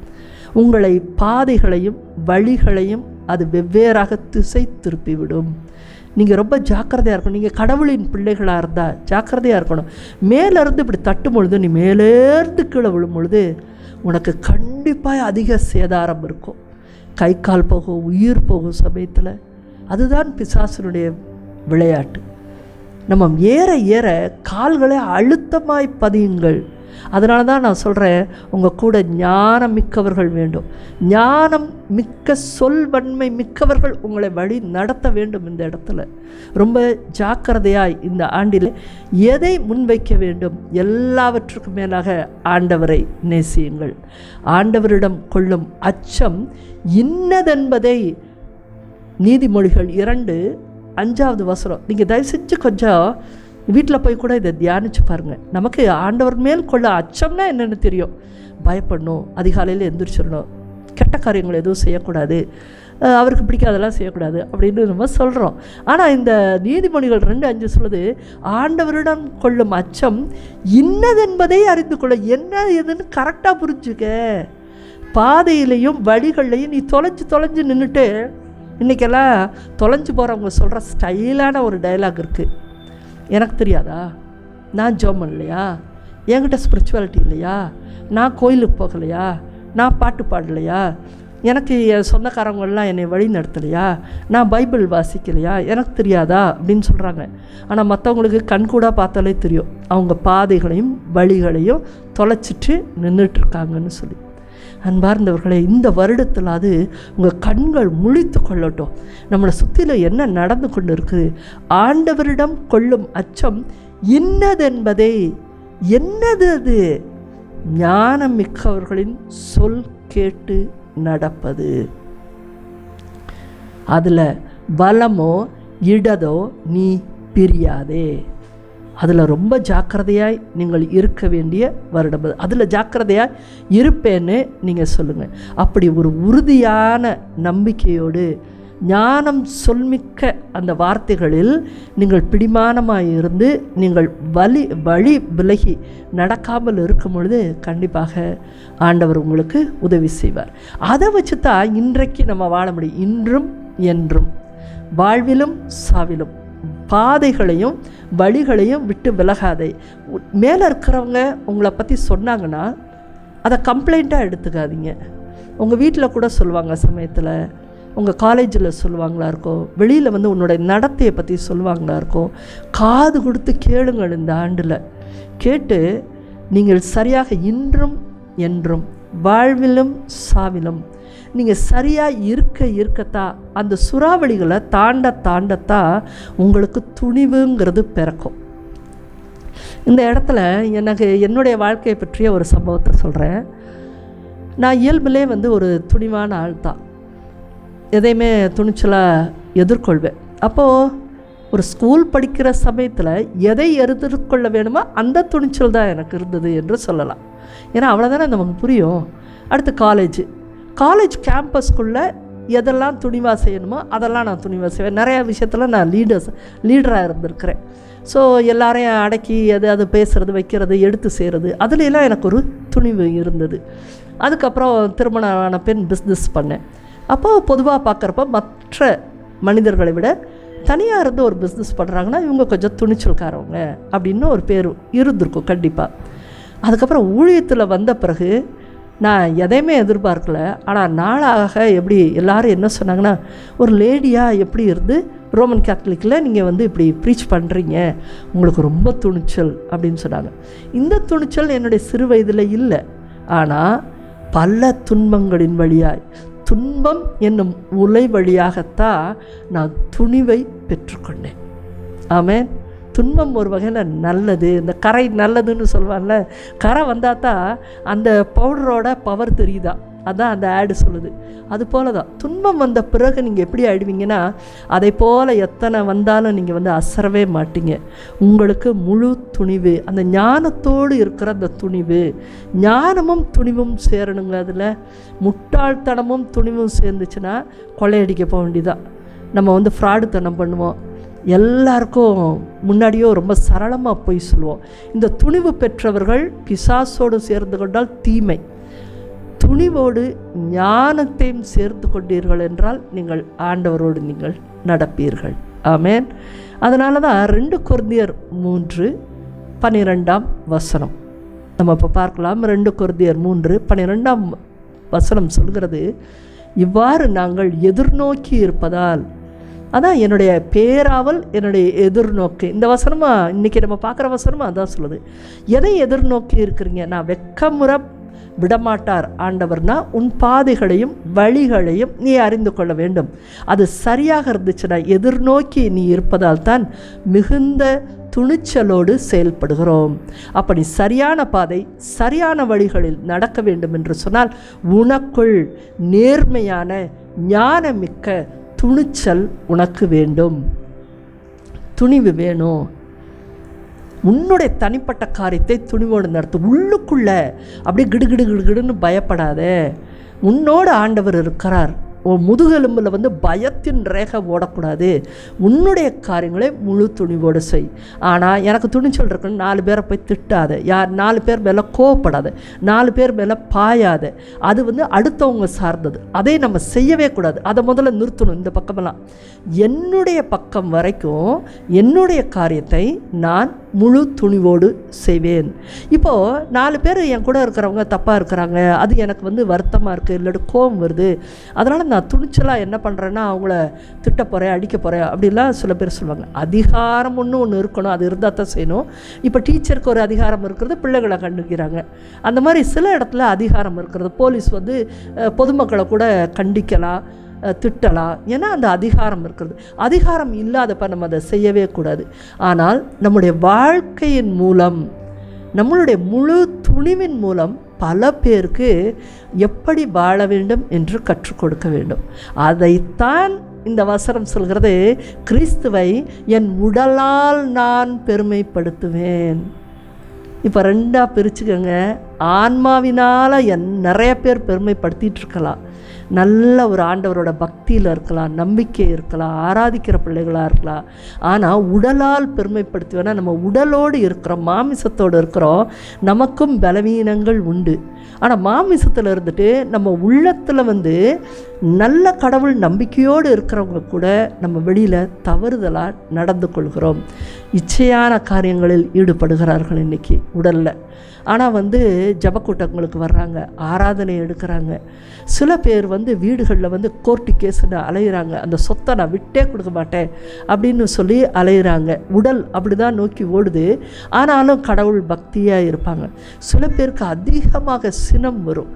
உங்களை பாதைகளையும் வழிகளையும் அது வெவ்வேறாக திசை திருப்பிவிடும். நீங்கள் ரொம்ப ஜாக்கிரதையாக இருக்கணும். நீங்கள் கடவுளின் பிள்ளைகளாக இருந்தால் ஜாக்கிரதையாக இருக்கணும். மேலேருந்து இப்படி தட்டும் பொழுது, நீ மேலேருந்து கீழே விழும் பொழுது உனக்கு கண்டிப்பாக அதிக சேதாரம் இருக்கும். கை கால் போகும், உயிர் போகும் சமயத்தில். அதுதான் பிசாசினுடைய விளையாட்டு. நம்ம ஏற ஏற கால்களை அழுத்தமாய் பதியுங்கள். அதனால தான் நான் சொல்கிறேன், உங்கள் கூட ஞானம் மிக்கவர்கள் வேண்டும். ஞானம் மிக்க சொல்வன்மை மிக்கவர்கள் உங்களை வழி நடத்த வேண்டும். இந்த இடத்துல ரொம்ப ஜாக்கிரதையாய் இந்த ஆண்டில் எதை முன்வைக்க வேண்டும்? எல்லாவற்றுக்கும் மேலாக ஆண்டவரை நேசியுங்கள். ஆண்டவரிடம் கொள்ளும் அச்சம் இன்னதென்பதை நீதிமொழிகள் 2:5 வசனம். நீங்கள் தயவு செஞ்சு கொஞ்சம் வீட்டில் போய் கூட இதை தியானித்து பாருங்கள். நமக்கு ஆண்டவர் மேல் கொள்ள அச்சம்னா என்னென்னு தெரியும். பயப்படணும், அதிகாலையில் எந்திரிச்சிடணும், கெட்ட காரியங்கள் எதுவும் செய்யக்கூடாது, அவருக்கு பிடிக்காதெல்லாம் செய்யக்கூடாது அப்படின்னு நம்ம சொல்கிறோம். ஆனால் இந்த நீதிமொழிகள் 2:5 சொல்லுது, ஆண்டவரிடம் கொள்ளும் அச்சம் இன்னதென்பதை அறிந்து கொள்ள. என்ன எதுன்னு கரெக்டாக புரிஞ்சுக்க. பாதையிலையும் வழிகள்லையும் நீ தொலைஞ்சு நின்றுட்டு, இன்றைக்கெல்லாம் தொலைஞ்சு போகிறவங்க சொல்கிற ஸ்டைலான ஒரு டைலாக் இருக்குது, எனக்கு தெரியாதா, நான் ஜெபம் பண்ணலையா, என்கிட்ட ஸ்பிரிச்சுவாலிட்டி இல்லையா, நான் கோயிலுக்கு போகலையா, நான் பாட்டு பாடலையா, எனக்கு என் சொந்தக்காரங்களாம் என்னை வழி நடத்தலையா, நான் பைபிள் வாசிக்கலையா, எனக்கு தெரியாதா அப்படின்னு சொல்கிறாங்க. ஆனால் மற்றவங்களுக்கு கண்கூடாக பார்த்தாலே தெரியும் அவங்க பாதைகளையும் வழிகளையும் தொலைச்சிட்டு நின்றுட்டுருக்காங்கன்னு சொல்லி. அன்பார்ந்தவர்களே, இந்த வருடத்தில் அது உங்கள் கண்கள் முழித்து கொள்ளட்டும். நம்மளை சுற்றிலும் என்ன நடந்து கொண்டு இருக்குது. ஆண்டவரிடம் கொள்ளும் அச்சம் இன்னதென்பதை, என்னது அது, ஞானம் மிக்கவர்களின் சொல் கேட்டு நடப்பது. அதில் வலமோ இடதோ நீ பிரியாதே. அதில் ரொம்ப ஜாக்கிரதையாய் நீங்கள் இருக்க வேண்டிய வருடம். அதில் ஜாக்கிரதையாக இருப்பேன்னு நீங்கள் சொல்லுங்கள். அப்படி ஒரு உறுதியான நம்பிக்கையோடு ஞானம் சொல்மிக்க அந்த வார்த்தைகளில் நீங்கள் பிடிமானமாக இருந்து நீங்கள் வழி விலகி நடக்காமல் இருக்கும் பொழுது கண்டிப்பாக ஆண்டவர் உங்களுக்கு உதவி செய்வார். அதை வச்சு தான் இன்றைக்கு நம்ம வாழ முடியும். இன்றும் என்றும் வாழ்விலும் சாவிலும் பாதைகளையும் வழிகளையும் விட்டு விலகாதே. மேலே இருக்கிறவங்க உங்களை பற்றி சொன்னாங்கன்னா அதை கம்ப்ளைண்ட்டாக எடுத்துக்காதீங்க. உங்கள் வீட்டில் கூட சொல்லுவாங்க, சமயத்தில் உங்கள் காலேஜில் சொல்லுவாங்களா இருக்கும், வெளியில் வந்து உன்னுடைய நடத்தையை பற்றி சொல்லுவாங்களா இருக்கும். காது கொடுத்து கேளுங்கள். இந்த ஆண்டில் கேட்டு நீங்கள் சரியாக இன்றும் என்றும் வாழ்விலும் சாவிலும் நீங்கள் சரியாக இருக்கத்தான் அந்த சுறாவளிகளை தாண்டத்தான் உங்களுக்கு துணிவுங்கிறது பிறக்கும். இந்த இடத்துல எனக்கு என்னுடைய வாழ்க்கையை பற்றிய ஒரு சம்பவத்தை சொல்கிறேன். நான் இயல்பிலே வந்து ஒரு துணிவான ஆள் தான். எதையுமே துணிச்சலாக எதிர்கொள்வேன். அப்போது ஒரு ஸ்கூல் படிக்கிற சமயத்தில் எதை எதிர்கொள்ள வேணுமோ அந்த துணிச்சல் தான் எனக்கு இருந்தது என்று சொல்லலாம். ஏன்னா அவ்வளோதானே நமக்கு புரியும். அடுத்து காலேஜ் கேம்பஸ்குள்ளே எதெல்லாம் துணிவாக செய்யணுமோ அதெல்லாம் நான் துணிவாக செய்வேன். நிறையா விஷயத்தில் நான் லீடராக இருந்திருக்கிறேன். ஸோ எல்லாரையும் அடக்கி அது பேசுகிறது, வைக்கிறது, எடுத்து செய்கிறது, அதுலெல்லாம் எனக்கு ஒரு துணிவு இருந்தது. அதுக்கப்புறம் திருமணமான பெண் பிஸ்னஸ் பண்ணேன். அப்போது பொதுவாக பார்க்குறப்ப மற்ற மனிதர்களை விட தனியாக இருந்து ஒரு பிஸ்னஸ் பண்ணுறாங்கன்னா இவங்க கொஞ்சம் துணிச்சல்காரவங்க அப்படின்னு ஒரு பேர் இருந்திருக்கும் கண்டிப்பாக. அதுக்கப்புறம் ஊழியத்தில் வந்த பிறகு நான் எதையுமே எதிர்பார்க்கல. ஆனால் நாளாக எப்படி எல்லோரும் என்ன சொன்னாங்கன்னா, ஒரு லேடியாக எப்படி இருந்து ரோமன் கேத்தலிக்கில் நீங்கள் வந்து இப்படி ப்ரீச் பண்ணுறீங்க, உங்களுக்கு ரொம்ப துணிச்சல் அப்படின்னு சொன்னாங்க. இந்த துணிச்சல் என்னுடைய சிறு வயதில் இல்லை. ஆனால் பல துன்பங்களின் வழியாய், துன்பம் என்னும் உலை வழியாகத்தான் நான் துணிவை பெற்றுக்கொண்டேன். ஆமென். துன்பம் ஒரு வகையில் நல்லது. இந்த கரை நல்லதுன்னு சொல்லுவாங்கள்ல, கரை வந்தால் தான் அந்த பவுடரோட பவர் தெரியுதா, அதான் அந்த ஆடு சொல்லுது. அது போல தான் துன்பம் வந்த பிறகு நீங்கள் எப்படி ஆயிடுவீங்கன்னா, அதை போல் எத்தனை வந்தாலும் நீங்கள் வந்து அசரவே மாட்டீங்க. உங்களுக்கு முழு துணிவு, அந்த ஞானத்தோடு இருக்கிற அந்த துணிவு, ஞானமும் துணிவும் சேரணுங்க. அதில் முட்டாள்தனமும் துணிவும் சேர்ந்துச்சுன்னா கொள்ளையடிக்க போக வேண்டியதான். நம்ம வந்து ஃப்ராடுத்தனம் பண்ணுவோம், எல்லாருக்கும் முன்னாடியோ ரொம்ப சரளமாக போய் சொல்லுவோம். இந்த துணிவு பெற்றவர்கள் பிசாசோடு சேர்ந்து கொண்டால் தீமை. துணிவோடு ஞானத்தையும் சேர்த்து கொண்டீர்கள் என்றால் நீங்கள் ஆண்டவரோடு நீங்கள் நடப்பீர்கள். ஆமென். அதனால தான் 2 கொரிந்தியர் 3:12 நம்ம இப்போ பார்க்கலாம். 2 கொரிந்தியர் 3:12 சொல்கிறது, இவ்வாறு நாங்கள் எதிர்நோக்கி இருப்பதால், அதான் என்னுடைய பேராவல், என்னுடைய எதிர்நோக்கு. இந்த வசனமா இன்றைக்கி நம்ம பார்க்குற வசனமா அதான் சொல்லுது. எதை எதிர்நோக்கி இருக்கிறீங்க? நான் வெக்கமுற விடமாட்டார் ஆண்டவர்னா உன் பாதைகளையும் வழிகளையும் நீ அறிந்து கொள்ள வேண்டும். அது சரியாக இருந்துச்சுன்னா எதிர்நோக்கி நீ இருப்பதால் தான் மிகுந்த துணிச்சலோடு செயல்படுகிறோம். அப்படி சரியான பாதை, சரியான வழிகளில் நடக்க வேண்டும் என்று சொன்னால் உனக்குள் நேர்மையான ஞானமிக்க துணிச்சல் உனக்கு வேண்டும். துணிவு வேணும். உன்னுடைய தனிப்பட்ட காரியத்தை துணிவோடு நடத்து. உள்ளுக்குள்ளே அப்படியே கிடுகிடுன்னு பயப்படாத. உன்னோடு ஆண்டவர் இருக்கிறார். முதுகெலும்பில் வந்து பயத்தின் ரேகை ஓடக்கூடாது. உன்னுடைய காரியங்களை முழு துணிவோடு செய். ஆனால் எனக்கு துணிச்சல் இருக்குன்னு 4 பேரை போய் திட்டாத, 4 பேர் மேலே கோவப்படாத, 4 பேர் மேலே பாயாத. அது வந்து அடுத்தவங்க சார்ந்தது, அதை நம்ம செய்யவே கூடாது. அதை முதல்ல நிறுத்தணும். இந்த பக்கமெல்லாம் என்னுடைய பக்கம் வரைக்கும் என்னுடைய காரியத்தை நான் முழு துணிவோடு செய்வேன். இப்போது 4 பேர் என் கூட இருக்கிறவங்க தப்பாக இருக்கிறாங்க, அது எனக்கு வந்து வருத்தமாக இருக்குது, இல்லாட்டி கோபம் வருது, அதனால் நான் துணிச்சலாக என்ன பண்ணுறேன்னா அவங்கள திட்ட போகிறேன், அடிக்க போகிறேன் அப்படிலாம் சில பேர் சொல்லுவாங்க. அதிகாரம் ஒன்று இருக்கணும், அது இருந்தால் தான் செய்யணும். இப்போ டீச்சருக்கு ஒரு அதிகாரம் இருக்கிறது, பிள்ளைகளை கண்டிக்கிறாங்க. அந்த மாதிரி சில இடத்துல அதிகாரம் இருக்கிறது. போலீஸ் வந்து பொதுமக்களை கூட கண்டிக்கலாம், திட்டலாம், ஏன்னா அந்த அதிகாரம் இருக்கிறது. அதிகாரம் இல்லாதப்ப நம்ம அதை செய்யவே கூடாது. ஆனால் நம்முடைய வாழ்க்கையின் மூலம், நம்மளுடைய முழு துணிவின் மூலம் பல பேருக்கு எப்படி வாழ வேண்டும் என்று கற்றுக் கொடுக்க வேண்டும். அதைத்தான் இந்த வசனம் சொல்கிறது, கிறிஸ்துவை என் உடலால் நான் பெருமைப்படுத்துவேன். இப்போ 2ஆக பிரிச்சுக்கோங்க. ஆன்மாவினால் நிறைய பேர் பெருமைப்படுத்திகிட்டு இருக்கலாம், நல்ல ஒரு ஆண்டவரோட பக்தியில் இருக்கலாம், நம்பிக்கை இருக்கலாம், ஆராதிக்கிற பிள்ளைகளாக இருக்கலாம். ஆனால் உடலால் பெருமைப்படுத்துவேன்னா நம்ம உடலோடு இருக்கிறோம், மாமிசத்தோடு இருக்கிறோம், நமக்கும் பலவீனங்கள் உண்டு. ஆனால் மாமிசத்தில் இருந்துட்டு நம்ம உள்ளத்தில் வந்து நல்ல கடவுள் நம்பிக்கையோடு இருக்கிறவங்க கூட நம்ம வெளியில் தவறுதலாக நடந்து கொள்கிறோம். இச்சையான காரியங்களில் ஈடுபடுகிறார்கள் இன்றைக்கி உடலில். ஆனால் வந்து ஜபக்கூட்டங்களுக்கு வர்றாங்க, ஆராதனை எடுக்கிறாங்க. சில பேர் வந்து வீடுகளில் வந்து கோர்ட்டு கேஸுன்னு அலையிறாங்க, அந்த சொத்தை நான் விட்டே கொடுக்க மாட்டேன் அப்படின்னு சொல்லி அலையிறாங்க. உடல் அப்படி தான் நோக்கி ஓடுது, ஆனாலும் கடவுள் பக்தியாக இருப்பாங்க. சில பேருக்கு அதிகமாக சினம் வரும்,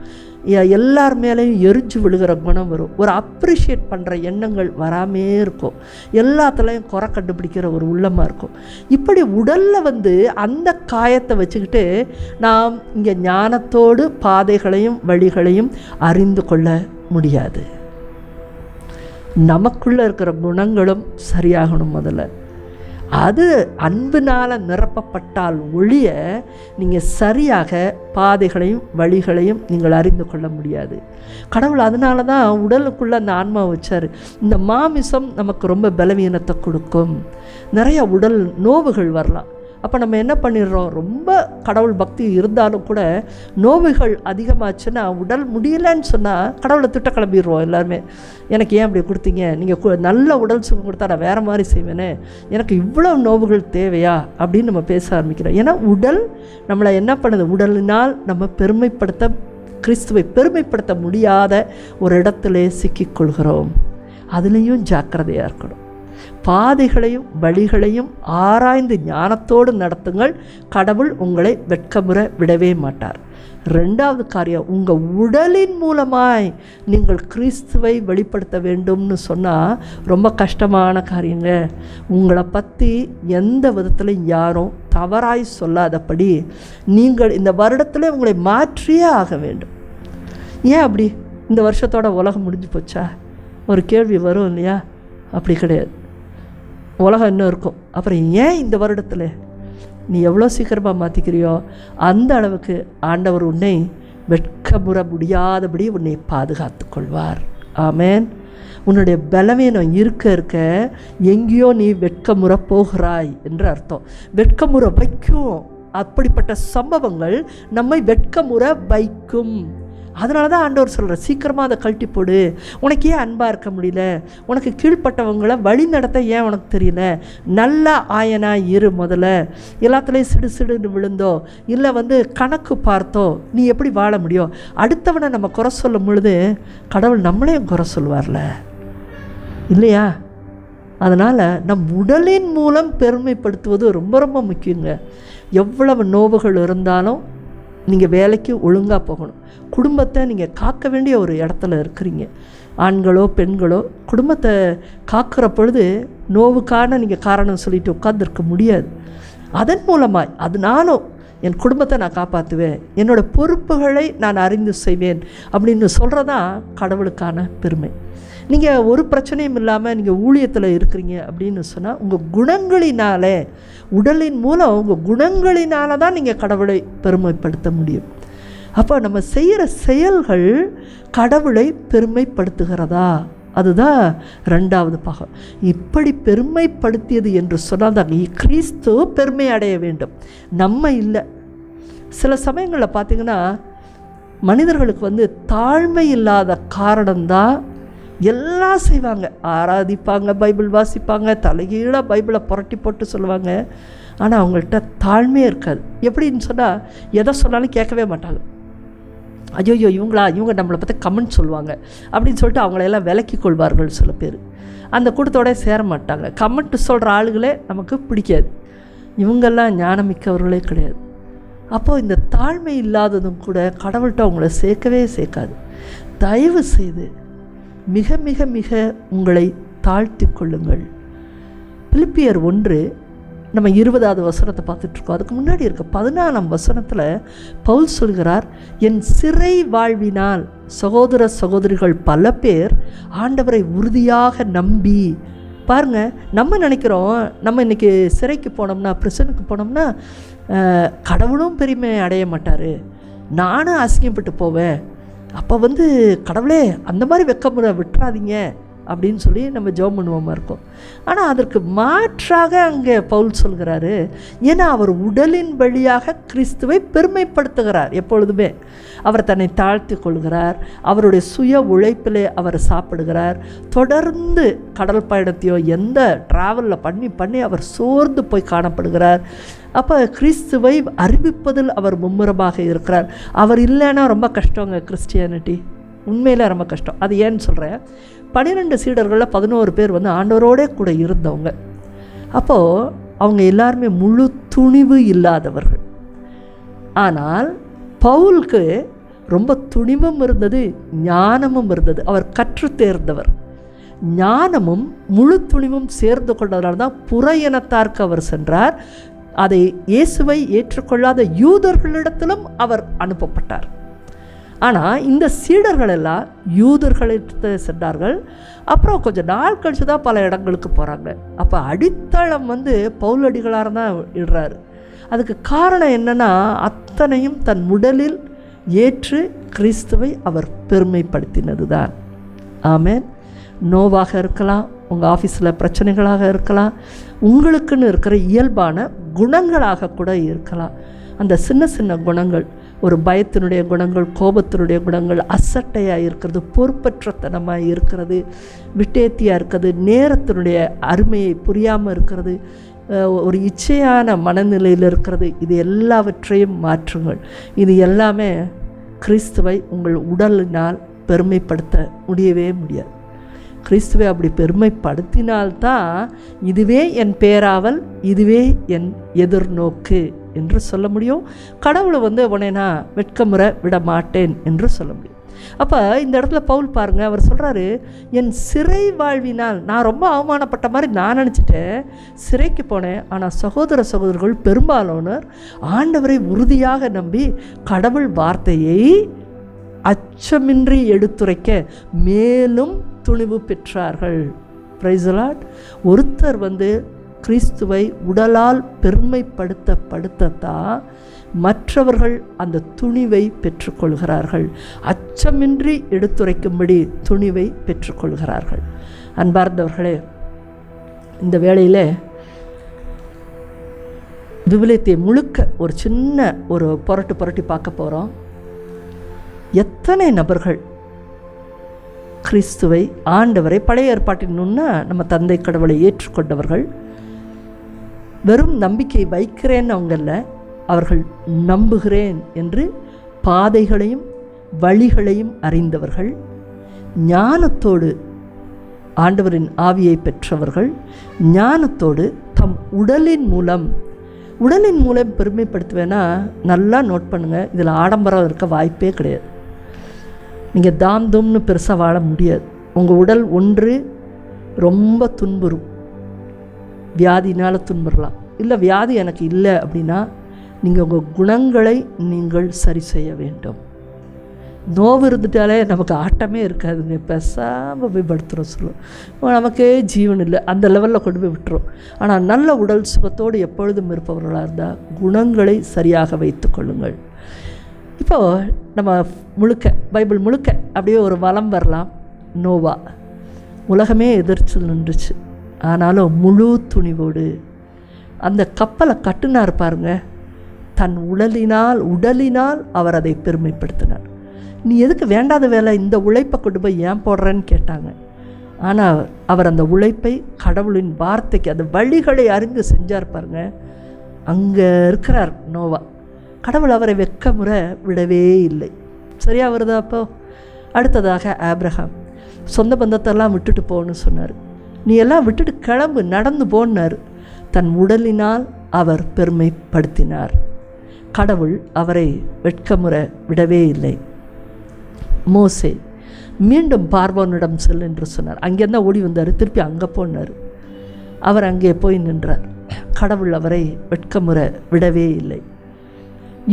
எல்லார் மேலேயும் எரிஞ்சு விழுகிற குணம் வரும், ஒரு அப்ரிஷியேட் பண்ணுற எண்ணங்கள் வராமே இருக்கும், எல்லாத்துலேயும் குறை கண்டுபிடிக்கிற ஒரு உள்ளமாக இருக்கும். இப்படி உடலில் வந்து அந்த காயத்தை வச்சுக்கிட்டு நாம் இங்கே ஞானத்தோடு பாதைகளையும் வழிகளையும் அறிந்து கொள்ள முடியாது. நமக்குள்ளே இருக்கிற குணங்களும் சரியாகணும். முதல்ல அது அன்பினால் நிரப்பப்பட்டால் ஒழிய நீங்கள் சரியாக பாதைகளையும் வழிகளையும் நீங்கள் அறிந்து கொள்ள முடியாது. கடவுள் அதனால தான் உடலுக்குள்ளே அந்த ஆன்மா வச்சார். இந்த மாமிசம் நமக்கு ரொம்ப பலவீனத்தை கொடுக்கும், நிறைய உடல் நோவுகள் வரலாம். அப்போ நம்ம என்ன பண்ணிடுறோம், ரொம்ப கடவுள் பக்தி இருந்தாலும் கூட நோவுகள் அதிகமாச்சுன்னா, உடல் முடியலன்னு சொன்னால் கடவுளை திட்ட கிளம்பிடுவோம் எல்லாருமே. எனக்கு ஏன் அப்படி கொடுத்தீங்க, நீங்கள் நல்ல உடல் சுகம் கொடுத்தா நான் வேறு மாதிரி செய்வேனே, எனக்கு இவ்வளோ நோவுகள் தேவையா அப்படின்னு நம்ம பேச ஆரம்பிக்கிறோம். ஏன்னா உடல் நம்மளை என்ன பண்ணுது, உடலினால் நம்ம கிறிஸ்துவை பெருமைப்படுத்த முடியாத ஒரு இடத்துல சிக்கிக்கொள்கிறோம். அதுலேயும் ஜாக்கிரதையாக இருக்கணும். பாதைகளையும் வழிகளையும் ஆராய்ந்து ஞானத்தோடு நடத்துங்கள், கடவுள் உங்களை வெட்கமுற விடவே மாட்டார். 2வது காரியம், உங்கள் உடலின் மூலமாய் நீங்கள் கிறிஸ்துவை வெளிப்படுத்த வேண்டும்னு சொன்னால் ரொம்ப கஷ்டமான காரியங்க. உங்களை பற்றி எந்த விதத்தில் யாரும் தவறாய் சொல்லாதபடி நீங்கள் இந்த வருடத்தில் உங்களை மாற்றியே ஆக வேண்டும். ஏன் அப்படி, இந்த வருஷத்தோட உலகம் முடிஞ்சு போச்சா ஒரு கேள்வி வரும் இல்லையா? அப்படி கிடையாது, உலகம் இன்னும் இருக்கும். அப்புறம் ஏன் இந்த வருடத்தில் நீ எவ்வளோ சீக்கிரமாக மாற்றிக்கிறியோ அந்த அளவுக்கு ஆண்டவர் உன்னை வெட்கமுற முடியாதபடி உன்னை பாதுகாத்து கொள்வார். ஆமேன். உன்னுடைய பலவீனம் இருக்க எங்கேயோ நீ வெட்கமுற போகிறாய் என்று அர்த்தம். வெட்கமுற வைக்கும், அப்படிப்பட்ட சம்பவங்கள் நம்மை வெட்கமுற வைக்கும். அதனால தான் ஆண்டவர் சொல்கிற, சீக்கிரமாக அதை கழட்டி போடு. உனக்கு ஏன் அன்பாக இருக்க முடியல, உனக்கு கீழ்ப்பட்டவங்களை வழி நடத்த ஏன் உனக்கு தெரியல, நல்ல ஆயனாக இரு. முதல்ல எல்லாத்துலேயும் சிடுன்னு விழுந்தோ இல்லை வந்து கணக்கு பார்த்தோ நீ எப்படி வாழ முடியும்? அடுத்தவனை நம்ம குறை சொல்லும் பொழுது கடவுள் நம்மளையும் குறை சொல்வார்ல இல்லையா? அதனால் நம் உடலின் மூலம் பெருமைப்படுத்துவது ரொம்ப ரொம்ப முக்கியங்க. எவ்வளவு நோவுகள் இருந்தாலும் நீங்கள் வேலைக்கு ஒழுங்காக போகணும். குடும்பத்தை நீங்கள் காக்க வேண்டிய ஒரு இடத்துல இருக்கிறீங்க. ஆண்களோ பெண்களோ குடும்பத்தை காக்கிற பொழுது நோவுக்கான நீங்கள் காரணம் சொல்லிட்டு உட்கார்ந்துருக்க முடியாது. அதன் மூலமாய் அது நானும் என் குடும்பத்தை நான் காப்பாற்றுவேன், என்னோடய பொறுப்புகளை நான் அறிந்து செய்வேன் அப்படின்னு சொல்கிறதான் கடவுளுக்கான பெருமை. நீங்கள் ஒரு பிரச்சனையும் இல்லாமல் நீங்கள் ஊழியத்தில் இருக்கிறீங்க அப்படின்னு சொன்னால் உங்கள் குணங்களினாலே, உடலின் மூலம் உங்கள் குணங்களினால தான் நீங்கள் கடவுளை பெருமைப்படுத்த முடியும். அப்போ நம்ம செய்கிற செயல்கள் கடவுளை பெருமைப்படுத்துகிறதா? அதுதான் 2வது பாகம். இப்படி பெருமைப்படுத்தியது என்று சொன்னால் தான் கிறிஸ்து பெருமை அடைய வேண்டும், நம்ம இல்லை. சில சமயங்களில் பார்த்திங்கன்னா மனிதர்களுக்கு தாழ்மை இல்லாத காரணம்தான் எல்லாம் செய்வாங்க. ஆராதிப்பாங்க, பைபிள் வாசிப்பாங்க, தலைகீழாக பைபிளை புரட்டி போட்டு சொல்லுவாங்க. ஆனால் அவங்கள்ட்ட தாழ்மையே இருக்காது. எப்படின்னு சொன்னால் எதை சொன்னாலும் கேட்கவே மாட்டாங்க. ஐயோ இவங்க நம்மளை பற்றி கமெண்ட் சொல்லுவாங்க அப்படின்னு சொல்லிட்டு அவங்களையெல்லாம் விலக்கி கொள்வார்கள் சில பேர். அந்த கூட்டத்தோட சேர மாட்டாங்க. கமெண்ட் சொல்கிற ஆளுகளே நமக்கு பிடிக்காது. இவங்கெல்லாம் ஞானமிக்கவர்களே கிடையாது. அப்போது இந்த தாழ்மை இல்லாததும் கூட கடவுள்கிட்ட அவங்கள சேர்க்காது. தயவு செய்து மிக மிக மிக உங்களை தாழ்த்தி கொள்ளுங்கள். பிலிப்பியர் 1 நம்ம 20வது வசனத்தை பார்த்துட்ருக்கோம். அதுக்கு முன்னாடி இருக்க 14ஆம் வசனத்தில் பவுல் சொல்கிறார், என் சிறை வாழ்வினால் சகோதர சகோதரிகள் பல பேர் ஆண்டவரை உறுதியாக நம்பி. பாருங்கள், நம்ம நினைக்கிறோம் நம்ம இன்றைக்கி சிறைக்கு போனோம்னா, பிரிசனுக்கு போனோம்னா கடவுளும் பெருமை அடைய மாட்டார், நானும் அசிங்கப்பட்டு போவேன், அப்போ கடவுளே அந்த மாதிரி வெக்கமுறை விட்டுறாதீங்க அப்படின்னு சொல்லி நம்ம ஜெபம் பண்ணுவோமா இருக்கோம். ஆனால் அதற்கு மாற்றாக அங்கே பவுல் சொல்கிறாரு, ஏன்னா அவர் உடலின் வழியாக கிறிஸ்துவை பெருமைப்படுத்துகிறார். எப்பொழுதுமே அவர் தன்னை தாழ்த்தி கொள்கிறார். அவருடைய சுய உழைப்பிலே அவர் சாப்பிடுகிறார். தொடர்ந்து கடல் பயணத்தையோ எந்த ட்ராவலில் பண்ணி அவர் சோர்ந்து போய் காணப்படுகிறார். அப்போ கிறிஸ்துவை அறிவிப்பதில் அவர் மும்முரமாக இருக்கிறார். அவர் இல்லைன்னா ரொம்ப கஷ்டங்க கிறிஸ்டியானிட்டி, உண்மையில் ரொம்ப கஷ்டம். அது ஏன்னு சொல்கிறேன், 12 சீடர்களில் 11 பேர் ஆண்டவரோடே கூட இருந்தவங்க. அப்போது அவங்க எல்லாருமே முழு துணிவு இல்லாதவர்கள். ஆனால் பவுலுக்கு ரொம்ப துணிவும் இருந்தது, ஞானமும் இருந்தது. அவர் கற்று தேர்ந்தவர். ஞானமும் முழு துணிவும் சேர்ந்து கொண்டதனால தான் புற இனத்தார்க்கு அவர் சென்றார். அதை இயேசுவை ஏற்றுக்கொள்ளாத யூதர்களிடத்திலும் அவர் அனுப்பப்பட்டார். ஆனால் இந்த சீடர்கள் எல்லாம் யூதர்களிடத்தை சென்றார்கள். அப்புறம் கொஞ்சம் நாள் கழித்து தான் பல இடங்களுக்கு போகிறாங்க. அப்போ அடித்தளம் பவுலடிகளாக தான் இடுறாரு. அதுக்கு காரணம் என்னென்னா, அத்தனையும் தன் உடலில் ஏற்று கிறிஸ்துவை அவர் பெருமைப்படுத்தினது தான். ஆமென். நோவாக இருக்கலாம், உங்கள் ஆஃபீஸில் பிரச்சனைகளாக இருக்கலாம், உங்களுக்குன்னு இருக்கிற இயல்பான குணங்களாக கூட இருக்கலாம். அந்த சின்ன சின்ன குணங்கள், ஒரு பயத்தினுடைய குணங்கள், கோபத்தினுடைய குணங்கள், அசட்டையாக இருக்கிறது, பொறுப்பற்றத்தனமாக இருக்கிறது, விட்டேத்தியாக இருக்கிறது, நேரத்தினுடைய அருமையை புரியாமல் இருக்கிறது, ஒரு இச்சையான மனநிலையில் இருக்கிறது, இது எல்லாவற்றையும் மாற்றுங்கள். இது எல்லாமே கிறிஸ்துவை உங்கள் உடலினால் பெருமைப்படுத்த முடியவே முடியாது. கிறிஸ்துவை அப்படி பெருமைப்படுத்தினால்தான் இதுவே என் பேராவல், இதுவே என் எதிர்நோக்கு என்று சொல்ல முடியும். கடவுளை உன்னை நான் வெட்கமுற விட மாட்டேன் என்று சொல்ல முடியும். அப்போ இந்த இடத்துல பவுல் பாருங்கள், அவர் சொல்கிறாரு, என் சிறை வாழ்வினால் நான் ரொம்ப அவமானப்பட்ட மாதிரி நான் நினச்சிட்டேன், சிறைக்கு போனேன். ஆனால் சகோதர சகோதரர்கள் பெரும்பாலானோர் ஆண்டவரை உறுதியாக நம்பி கடவுள் வார்த்தையை அச்சமின்றி எடுத்துரைக்க மேலும் துணிவு பெற்றார்கள். Praise the Lord. ஒருத்தர் கிறிஸ்துவை உடலால் பெருமைப்படுத்தத்தான் மற்றவர்கள் அந்த துணிவை பெற்றுக்கொள்கிறார்கள். அச்சமின்றி எடுத்துரைக்கும்படி துணிவை பெற்றுக்கொள்கிறார்கள். அன்பார்ந்தவர்களே, இந்த வேளையில் விவிலியத்தை முழுக்க ஒரு சின்ன ஒரு புரட்டி பார்க்க போகிறோம். எத்தனை நபர்கள் கிறிஸ்துவை, ஆண்டவரை, பழைய ஏற்பாட்டினுன்னா நம்ம தந்தை கடவுளை ஏற்றுக்கொண்டவர்கள், வெறும் நம்பிக்கை வைக்கிறேன்னு அவங்கள, அவர்கள் நம்புகிறேன் என்று பாதைகளையும் வழிகளையும் அறிந்தவர்கள், ஞானத்தோடு ஆண்டவரின் ஆவியை பெற்றவர்கள், ஞானத்தோடு தம் உடலின் மூலம் பெருமைப்படுத்துவேன்னா நல்லா நோட் பண்ணுங்கள். இதில் ஆடம்பரம் இருக்க வாய்ப்பே கிடையாது. நீங்கள் தாம்தும்னு பெருசாக வாழ முடியாது. உங்கள் உடல் ஒன்று ரொம்ப துன்புறும், வியாதினால் துன்புறலாம். இல்லை வியாதி எனக்கு இல்லை அப்படின்னா நீங்கள் உங்கள் குணங்களை நீங்கள் சரி செய்ய வேண்டும். நோவு இருந்துட்டாலே நமக்கு ஆட்டமே இருக்காதுங்க, பெசாமல் போய் படுத்துகிறோம். சொல்லுவோம் நமக்கே ஜீவன் இல்லை, அந்த லெவலில் கொண்டு போய் விட்டுரும். ஆனால் நல்ல உடல் சுகத்தோடு எப்பொழுதும் இருப்பவர்களாக இருந்தால் குணங்களை சரியாக வைத்து கொள்ளுங்கள். இப்போது நம்ம முழுக்க பைபிள் முழுக்க அப்படியே ஒரு வலம் வரலாம். நோவா உலகமே எதிர்த்து நின்றுச்சு, ஆனாலும் முழு துணிவோடு அந்த கப்பலை கட்டுனார் பாருங்க. தன் உடலினால் அவர் அதை பெருமைப்படுத்தினார். நீ எதுக்கு வேண்டாத வேலை இந்த உழைப்பை கொண்டு போய் ஏன் போடுறேன்னு கேட்டாங்க. ஆனால் அவர் அந்த உழைப்பை கடவுளின் வார்த்தைக்கு அந்த வழிகளை அறிந்து செஞ்சார் பாருங்க. அங்கே இருக்கிறார் நோவா. கடவுள் அவரை வெட்கமுறை விடவே இல்லை. சரியாக வருதா? அப்போ அடுத்ததாக ஆபிரகாம் சொந்த பந்தத்தெல்லாம் விட்டுட்டு போன்னு சொன்னார். நீ எல்லாம் விட்டுட்டு கிளம்பு, நடந்து போனார். தன் உடலினால் அவர் பெருமைப்படுத்தினார். கடவுள் அவரை வெட்கமுறை விடவே இல்லை. மோசே மீண்டும் பார்வோனிடம் செல் என்று சொன்னார். அங்கேருந்தா ஓடி வந்தார், திருப்பி அங்கே போனார். அவர் அங்கே போய் நின்றார். கடவுள் அவரை வெட்கமுறை விடவே இல்லை.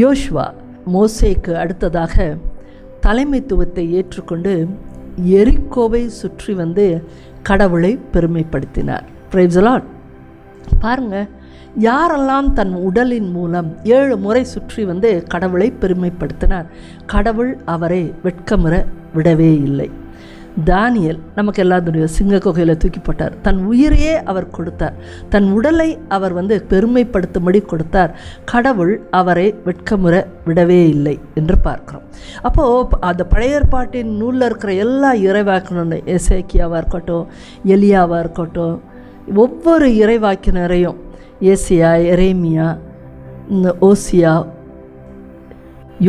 யோசுவா மோசேக்கு அடுத்ததாக தலைமைத்துவத்தை ஏற்றுக்கொண்டு எரிகோவை சுற்றி வந்து கடவுளை பெருமைப்படுத்தினார். Praise the Lord. பாருங்கள், யாரெல்லாம் தன் உடலின் மூலம் 7 முறை சுற்றி வந்து கடவுளை பெருமைப்படுத்தினார். கடவுள் அவரை வெட்கமுறை விடவே இல்லை. தானியேல் நமக்கு எல்லாம் தெரியும், சிங்க குகையில் தூக்கி போட்டார். தன் உயிரையே அவர் கொடுத்தார். தன் உடலை அவர் வந்து பெருமைப்படுத்தும்படி கொடுத்தார். கடவுள் அவரை வெட்கமுறை விடவே இல்லை என்று பார்க்குறோம். அப்போது அந்த பழைய ஏற்பாட்டின் நூலில் இருக்கிற எல்லா இறைவாக்கினரும், எசேக்கியாவாக இருக்கட்டும், எலியாவாக இருக்கட்டும், ஒவ்வொரு இறைவாக்கினரையும், ஏசியா, எரேமியா, ஓசியா,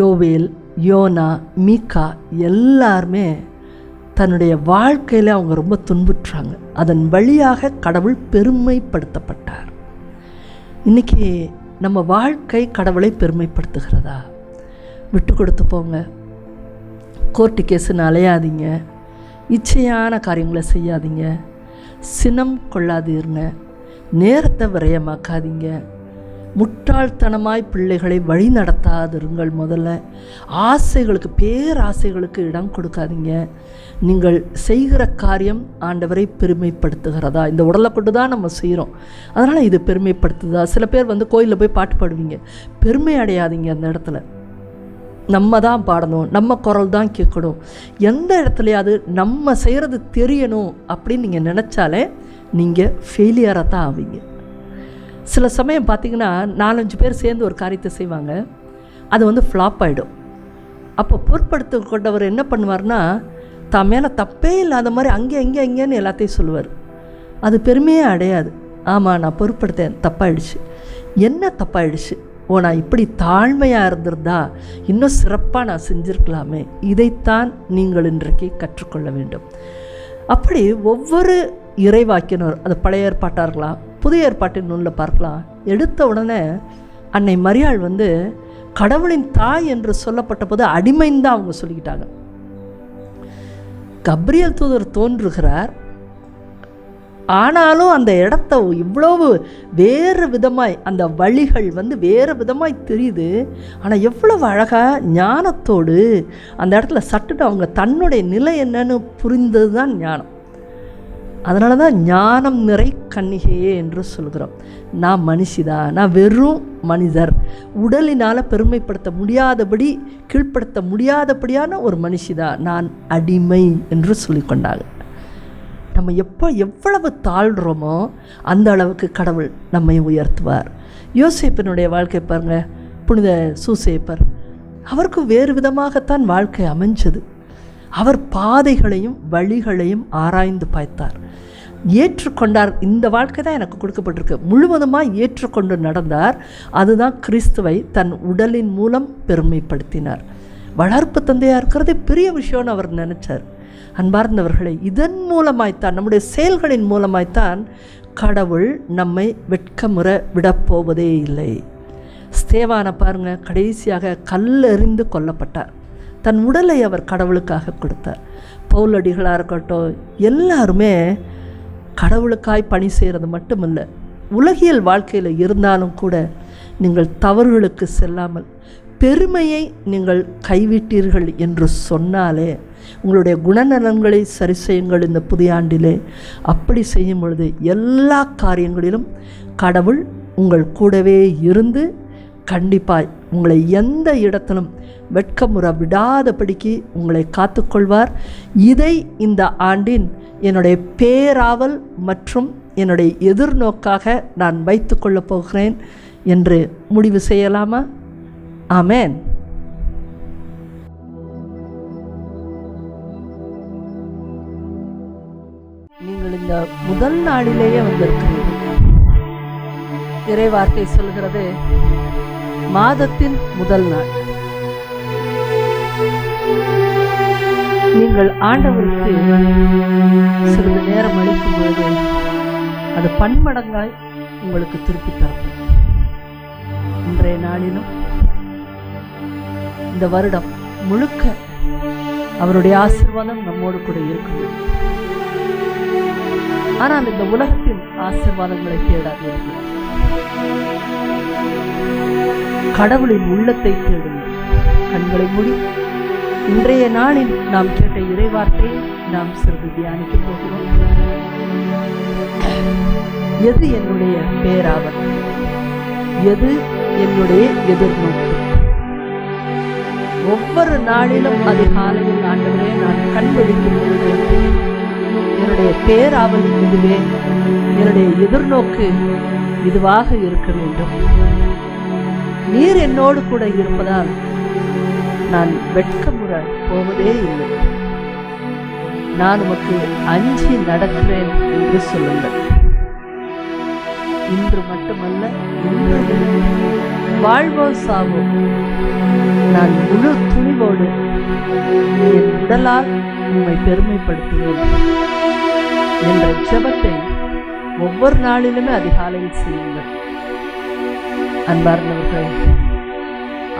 யோவேல், யோனா, மீகா, எல்லாருமே தன்னுடைய வாழ்க்கையில் அவங்க ரொம்ப துன்புற்றாங்க. அதன் வழியாக கடவுள் பெருமைப்படுத்தப்பட்டார். இன்றைக்கி நம்ம வாழ்க்கை கடவுளை பெருமைப்படுத்துகிறதா? விட்டு கொடுத்து போங்க. கோர்ட்டு கேஸுன்னு அலையாதீங்க. இச்சையான காரியங்களை செய்யாதீங்க. சினம் கொள்ளாதீருங்க. நேரத்தை விரயமாக்காதீங்க. முட்டாள்தனமாய் பிள்ளைகளை வழி நடத்தாதிருங்கள். முதல்ல ஆசைகளுக்கு, பேராசைகளுக்கு இடம் கொடுக்காதீங்க. நீங்கள் செய்கிற காரியம் ஆண்டவரை பெருமைப்படுத்துகிறதா? இந்த உடலை கொண்டு தான் நம்ம செய்கிறோம், அதனால் இது பெருமைப்படுத்துதா? சில பேர் வந்து கோயிலில் போய் பாட்டு பாடுவீங்க. பெருமை அடையாதீங்க. அந்த இடத்துல நம்ம தான் பாடணும், நம்ம குரல் தான் கேட்கணும். எந்த இடத்துலையாவது நம்ம செய்கிறது தெரியணும் அப்படின்னு நீங்கள் நினச்சாலே நீங்கள் ஃபெயிலியராக தான் ஆவீங்க. சில சமயம் பார்த்திங்கன்னா 4-5 பேர் சேர்ந்து ஒரு காரியத்தை செய்வாங்க, அது வந்து ஃப்ளாப் ஆகிடும். அப்போ பொருட்படுத்த கொண்டவர் என்ன பண்ணுவார்னா, தான் மேலே தப்பே இல்லாத மாதிரி அங்கேன்னு எல்லாத்தையும் சொல்லுவார். அது பெருமையே அடையாது. ஆமாம், நான் பொருட்படுத்தேன், தப்பாயிடுச்சு. என்ன தப்பாயிடுச்சு? நான் இப்படி தாழ்மையாக இருந்திருந்தா இன்னும் சிறப்பாக நான் செஞ்சுருக்கலாமே. இதைத்தான் நீங்கள் இன்றைக்கு கற்றுக்கொள்ள வேண்டும். அப்படி ஒவ்வொரு இறைவாக்கினர், அது பழைய ஏற்பாட்டாக இருக்கலாம், புதிய ஏற்பாட்டின் நூலில் பார்க்கலாம். எடுத்த உடனே அன்னை மரியாள் வந்து கடவுளின் தாய் என்று சொல்லப்பட்ட போது அடிமைன்னு தான் அவங்க சொல்லிக்கிட்டாங்க. கப்ரியேல் தூதர் தோன்றுகிறார், ஆனாலும் அந்த இடத்த இவ்வளவு வேறு விதமாய், அந்த வழிகள் வந்து வேறு விதமாய் தெரியுது. ஆனால் எவ்வளவு அழகாக ஞானத்தோடு அந்த இடத்துல சட்டுட்டு அவங்க தன்னுடைய நிலை என்னன்னு புரிந்தது தான் ஞானம். அதனால தான் ஞானம் நிறை கன்னிகையே என்று சொல்கிறோம். நான் மனுஷிதான், நான் வெறும் மனிதர், உடலினால் பெருமைப்படுத்த முடியாதபடி, கீழ்ப்படுத்த முடியாதபடியான ஒரு மனுஷிதான், நான் அடிமை என்று சொல்லிக்கொண்டாங்க. நம்ம எவ்வளவு தாழ்கிறோமோ அந்த அளவுக்கு கடவுள் நம்மை உயர்த்துவார். யோசேப்பினுடைய வாழ்க்கை பாருங்கள். புனித சூசேப்பர், அவருக்கு வேறு விதமாகத்தான் வாழ்க்கை அமைஞ்சது. அவர் பாதைகளையும் வழிகளையும் ஆராய்ந்து பார்த்தார், ஏற்றுக்கொண்டார். இந்த வாழ்க்கை தான் எனக்கு கொடுக்கப்பட்டிருக்கு, முழுவதுமாக ஏற்றுக்கொண்டு நடந்தார். அதுதான் கிறிஸ்துவை தன் உடலின் மூலம் பெருமைப்படுத்தினார். வளர்ப்பு தந்தையாக இருக்கிறதே பெரிய விஷயம்னு அவர் நினச்சார். அன்பார்ந்தவர்களை, இதன் மூலமாய்த்தான், நம்முடைய செயல்களின் மூலமாய்த்தான் கடவுள் நம்மை வெட்கமுறை விடப்போவதே இல்லை. ஸ்தேவானை பாருங்கள், கடைசியாக கல்லெறிந்து கொல்லப்பட்டார். தன் உடலை அவர் கடவுளுக்காக கொடுத்தார். பவுலடிகளாக இருக்கட்டும், எல்லாருமே கடவுளுக்காய் பணி செய்கிறது மட்டுமல்ல, உலகியல் வாழ்க்கையில் இருந்தாலும் கூட நீங்கள் தவறுகளுக்கு செல்லாமல் பெருமையை நீங்கள் கைவிட்டீர்கள் என்று சொன்னாலே உங்களுடைய குணநலன்களை சரி செய்யுங்கள். இந்த புதிய ஆண்டிலே அப்படி செய்யும் பொழுது எல்லா காரியங்களிலும் கடவுள் உங்கள் கூடவே இருந்து கண்டிப்பாய் உங்களை எந்த இடத்திலும் வெட்கமுற விடாதபடிக்கு உங்களை காத்துக்கொள்வார். இதை இந்த ஆண்டின் என்னுடைய பேராவல் மற்றும் என்னுடைய எதிர்நோக்காக நான் வைத்து கொள்ளப் போகிறேன் என்று முடிவு செய்யலாமா? ஆமென். நீங்கள் இந்த முதல் நாளிலேயே வந்திருக்கிறீர்கள். இறைவார்த்தை சொல்கிறது, மாதத்தின் முதல் நாள். நீங்கள் ஆண்டவருக்கு சிறிது நேரம் அளிக்கும் பொழுது அது பன்மடங்காய் உங்களுக்கு திருப்பி தரப்படும். இன்றைய நாளிலும் இந்த வருடம் முழுக்க அவருடைய ஆசீர்வாதம் நம்மோடு கூட இருக்குது. ஆனால் இந்த உலகத்தின் ஆசீர்வாதங்களை தேடாதீர்கள், கடவுளின் உள்ளத்தை தேடுங்கள். கண்களை மூடி இன்றைய நாளில் நாம் கேட்ட இறைவார்த்தையை நாம் சிறிது தியானிக்க போகிறோம். எது என்னுடைய பேராவல்? எது என்னுடைய எதிர்நோக்கு? ஒவ்வொரு நாளிலும் அதிகாலையில் ஆண்டவரே நான் கண் விழிக்கும் பொழுது என்னுடைய பேராவல் இதுவே, என்னுடைய எதிர்நோக்கு இதுவாக இருக்க வேண்டும். நீர் என்னோடு கூட இருப்பதால் நான் வெட்கமுற போவதே இல்லை. நான் உமக்கு அஞ்சி நடக்கிறேன் என்று சொல்லுங்கள். இன்று மட்டுமல்ல, இன்று வாழ்வோ சாவோ நான் முழு துணிவோடு என் உடலால் உம்மை பெருமைப்படுத்துவேன் என்ற ஜெபத்தை ஒவ்வொரு நாளிலுமே அதிகாலையில் செய்யுங்கள். அன்பார்ந்தவர்களே,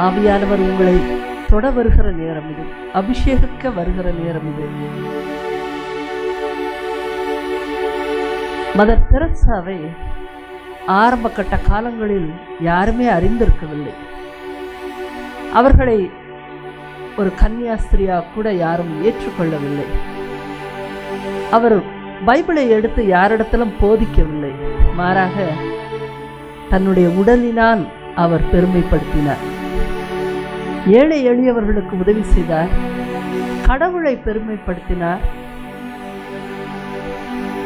ஆவியானவர் உங்களை தொட வருகிற நேரம் இது, அபிஷேகிக்க வருகிற நேரம் இது. மதர் தெரசாவை ஆரம்ப கட்ட காலங்களில் யாருமே அறிந்திருக்கவில்லை. அவர்களை ஒரு கன்னியாஸ்திரியா கூட யாரும் ஏற்றுக்கொள்ளவில்லை. அவர் பைபிளை எடுத்து யாரிடத்திலும் போதிக்கவில்லை. மாறாக தன்னுடைய உடலினால் அவர் பெருமைப்படுத்தினார். ஏழை எளியவர்களுக்கு உதவி செய்தார். கடவுளை பெருமைப்படுத்தினார்.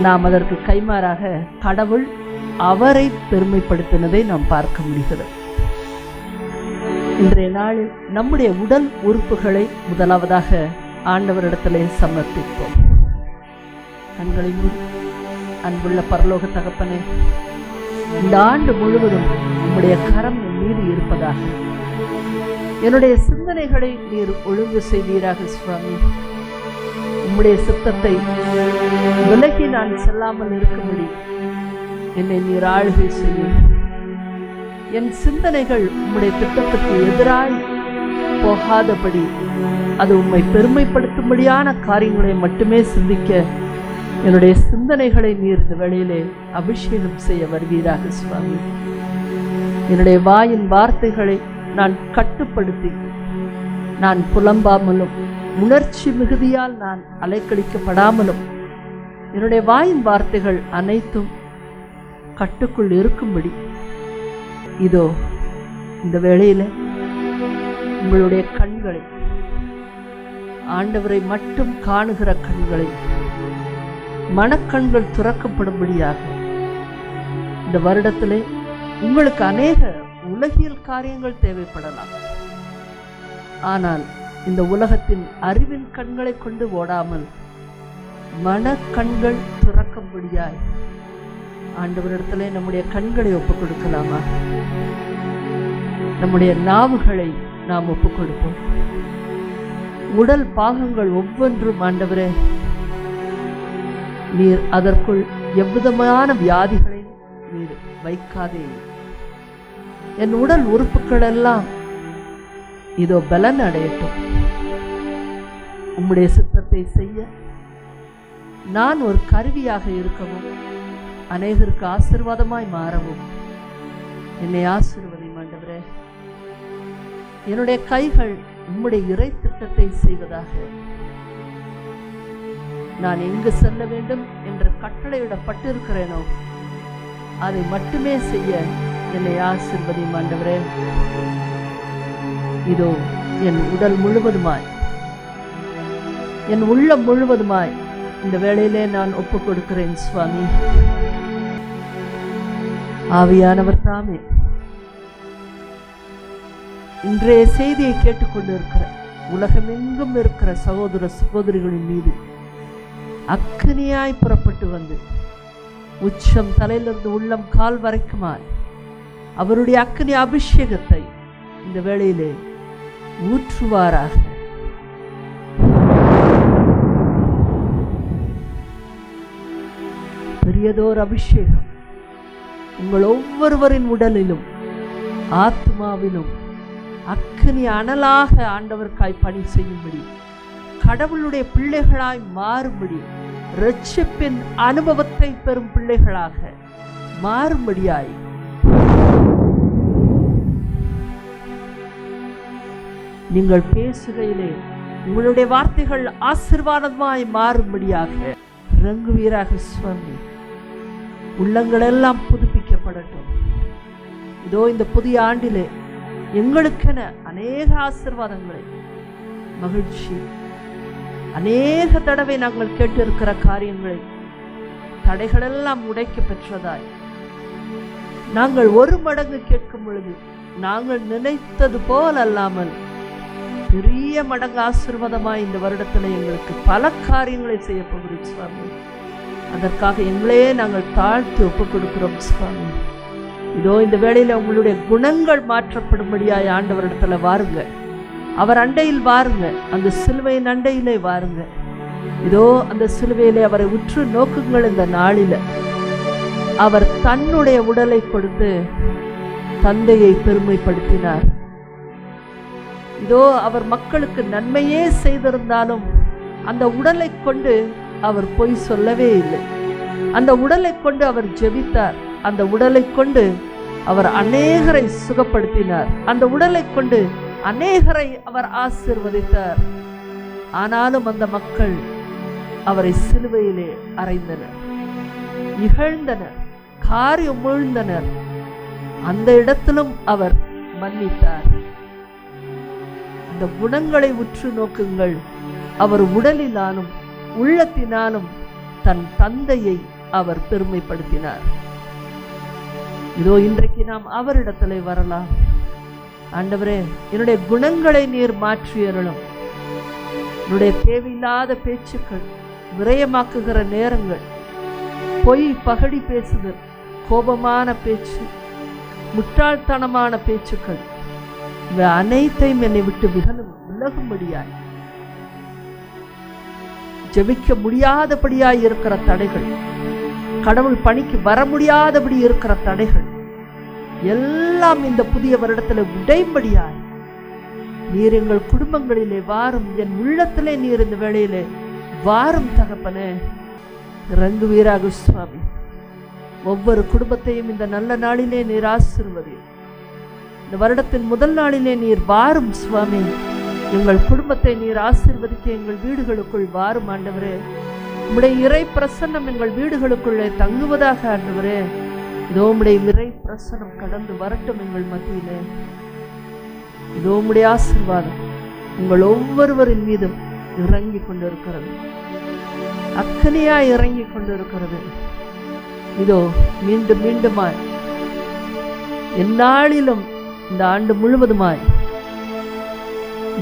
நாம் அதற்கு கைமாறாக கடவுள் அவரை பெருமைப்படுத்தினதை நாம் பார்க்க முடிகிறது. இன்றைய நாளில் நம்முடைய உடல் உறுப்புகளை முதலாவதாக ஆண்டவரிடத்திலே சமர்ப்பிப்போம். கண்களை மூடி, அன்புள்ள பரலோக தகப்பனே, இந்த ஆண்டு முழுவதும் உம்முடைய கரம் என் மீது இருப்பதாக. என்னுடைய சிந்தனைகளை நீர் ஒழுங்கு செய்வீராக சுவாமி. உம்முடைய சித்தத்தை விலகி நான் செல்லாமல் இருக்கும்படி என்னை நீர் ஆளுகை செய்யும். என் சிந்தனைகள் உம்முடைய திட்டத்துக்கு எதிராய் போகாதபடி அது உம்மை பெருமைப்படுத்தும்படியான காரியங்களை மட்டுமே சிந்திக்க என்னுடைய சிந்தனைகளை நீர் இந்த வேளையிலே அபிஷேகம் செய்ய வருவீராக சுவாமி. என்னுடைய வாயின் வார்த்தைகளை நான் கட்டுப்படுத்தி, நான் புலம்பாமலும் உணர்ச்சி மிகுதியால் நான் அலைக்கழிக்கப்படாமலும் என்னுடைய வாயின் வார்த்தைகள் அனைத்தும் கட்டுக்குள் இருக்கும்படி இதோ இந்த வேளையில உங்களுடைய கண்களை, ஆண்டவரை மட்டும் காணுகிற கண்களை, மனக்கண்கள் துறக்கப்படும்படியாக இந்த வருடத்திலே உங்களுக்கு அநேக உலகியல் காரியங்கள் தேவைப்படலாம். ஆனால் இந்த உலகத்தின் அறிவின் கண்களை கொண்டு ஓடாமல் மனக்கண்கள் துறக்கும்படியாய் ஆண்டவரிடத்திலே நம்முடைய கண்களை ஒப்புக் கொடுக்கலாமா? நம்முடைய நாவுகளை நாம் ஒப்புக் கொடுப்போம். உடல் பாகங்கள் ஒவ்வொன்றும் ஆண்டவரே, நீர் அதற்குள் எவ்விதமான வியாதிகளை நீர் வைக்காதே. என் உடல் உறுப்புகள் எல்லாம் இதோ பலன் அடையட்டும். உம்முடைய சித்தத்தை செய்ய நான் ஒரு கருவியாக இருக்கவும், அநேகருக்கு ஆசீர்வாதமாய் மாறவும் என்னை ஆசீர்வதியும் ஆண்டவரே. என்னுடைய கைகள் உம்முடைய இறை திட்டத்தை செய்வதாக. நான் எங்கு செல்ல வேண்டும் என்று கட்டளையிடப்பட்டிருக்கிறேனோ அதை மட்டுமே செய்ய என்னை ஆசீர்வதியும் ஆண்டவரே. இதோ என் உடல் முழுவதுமாய், என் உள்ளம் முழுவதுமாய் இந்த வேளையிலே நான் ஒப்பு கொடுக்கிறேன் சுவாமி. ஆவியானவர் தாமே இன்றைய செய்தியை கேட்டுக்கொண்டு இருக்கிற உலகமெங்கும் இருக்கிற சகோதர சகோதரிகளின் மீது அக்கினியாய் புறப்பட்டு வந்து உச்சம் தலையிலிருந்து உள்ளம் கால் வரைக்குமாய் அவருடைய அக்கினி அபிஷேகத்தை இந்த வேளையிலே ஊற்றுவாராக. பெரியதோர் அபிஷேகம் உங்கள் ஒவ்வொருவரின் உடலிலும் ஆத்மாவிலும் அக்கினி அனலாக ஆண்டவருக்காய் பணி செய்யும்படி, கடவுளுடைய பிள்ளைகளாய் மாறும்படி, இரட்சிப்பின் அனுபவத்தை பெறும் பிள்ளைகளாக மாறும்படியாய் நீங்கள் பேசுகையிலே உங்களுடைய வார்த்தைகள் ஆசீர்வாதமாய் மாறும்படியாக இறங்குவீராக சுவாமி. உள்ளங்கள் எல்லாம் புதுப்பிக்கப்படட்டும். இதோ இந்த புதிய ஆண்டிலே எங்களுக்கென அநேக ஆசீர்வாதங்களை, மகிழ்ச்சி, அநேக தடவை நாங்கள் கேட்டிருக்கிற காரியங்களை தடைகளெல்லாம் உடைக்க பெற்றதாய் நாங்கள் ஒரு மடங்கு கேட்கும் பொழுது நாங்கள் நினைத்தது போல் அல்லாமல் பெரிய மடங்கு ஆசீர்வாதமாய் இந்த வருடத்தில் எங்களுக்கு பல காரியங்களை செய்ய போகிறோம் சுவாமி. அதற்காக எங்களே நாங்கள் தாழ்த்தி ஒப்புக் கொடுக்கிறோம் சுவாமி. இதோ இந்த வேளையில் உங்களுடைய குணங்கள் மாற்றப்படும்படியாய் ஆண்டவரிடத்துல வாருங்க, அவர் அண்டையில் வாருங்க, அந்த சிலுவையின் அண்டையிலே வாருங்க. இதோ அந்த சிலுவையிலே அவரை உற்று நோக்குங்கள். இந்த நாளில அவர் தன்னுடைய உடலை கொடுத்து தந்தையை பெருமைப்படுத்தினார். இதோ அவர் மக்களுக்கு நன்மையே செய்திருந்தாலும் அந்த உடலை கொண்டு அவர் பொய் சொல்லவே இல்லை. அந்த உடலை கொண்டு அவர் ஜெபித்தார். அந்த உடலை கொண்டு அவர் அநேகரை சுகப்படுத்தினார். அந்த உடலை கொண்டு அநேகரை அவர் ஆசீர்வதித்தார். ஆனாலும் அந்த மக்கள் அவரை சிலுவையிலே அறைந்தனர், இகழ்ந்தனர், காரியம் முழுந்தனர். அந்த இடத்திலும் அவர் மன்னித்தார். அந்த குணங்களை உற்று நோக்குங்கள். அவர் உடலினாலும் உள்ளத்தினாலும் தன் தந்தையை அவர் பெருமைப்படுத்தினார். இதோ இன்றைக்கு நாம் அவரிடத்திலே வரலாம். ஆண்டவரே, என்னுடைய குணங்களை நீர் மாற்றியருளும். என்னுடைய தேவையில்லாத பேச்சுக்கள், விரயமாக்குகிற நேரங்கள், பொய் பகடி பேசுதல், கோபமான பேச்சு, முட்டாள்தனமான பேச்சுக்கள், இவை அனைத்தையும் என்னை விட்டு விலகும்படியாய், ஜெபிக்க முடியாதபடியாய் இருக்கிற தடைகள், கடவுள் பணிக்கு வர முடியாதபடி இருக்கிற தடைகள் எல்லாம் இந்த புதிய வருடத்தில் உடையும்படியாய் நீர் எங்கள் குடும்பங்களிலே வாரும். என் உள்ளத்திலே நீர் இந்த வேளையிலே வாரும் தகப்பனே. இறங்குவீராக சுவாமி. ஒவ்வொரு குடும்பத்தையும் இந்த நல்ல நாளிலே நீர் ஆசீர்வதி. இந்த வருடத்தின் முதல் நாளிலே நீர் வாரும் சுவாமி. எங்கள் குடும்பத்தை நீர் ஆசீர்வதிக்க எங்கள் வீடுகளுக்குள் வாரும் ஆண்டவரே. உம்முடைய இறை பிரசன்னம் எங்கள் வீடுகளுக்குள்ளே தங்குவதாக ஆண்டவரே. இதோ உம்முடைய இறை பிரசன்னம் கடந்து வரட்டும் எங்கள் மத்தியிலே. இதோ உம்முடைய ஆசீர்வாதம் உங்கள் ஒவ்வொருவரின் மீதும் இறங்கி கொண்டிருக்கிறது, அக்கனியாய் இறங்கி கொண்டிருக்கிறது. இதோ மீண்டும் மீண்டுமாய் எந்நாளிலும் இந்த ஆண்டு முழுவதுமாய்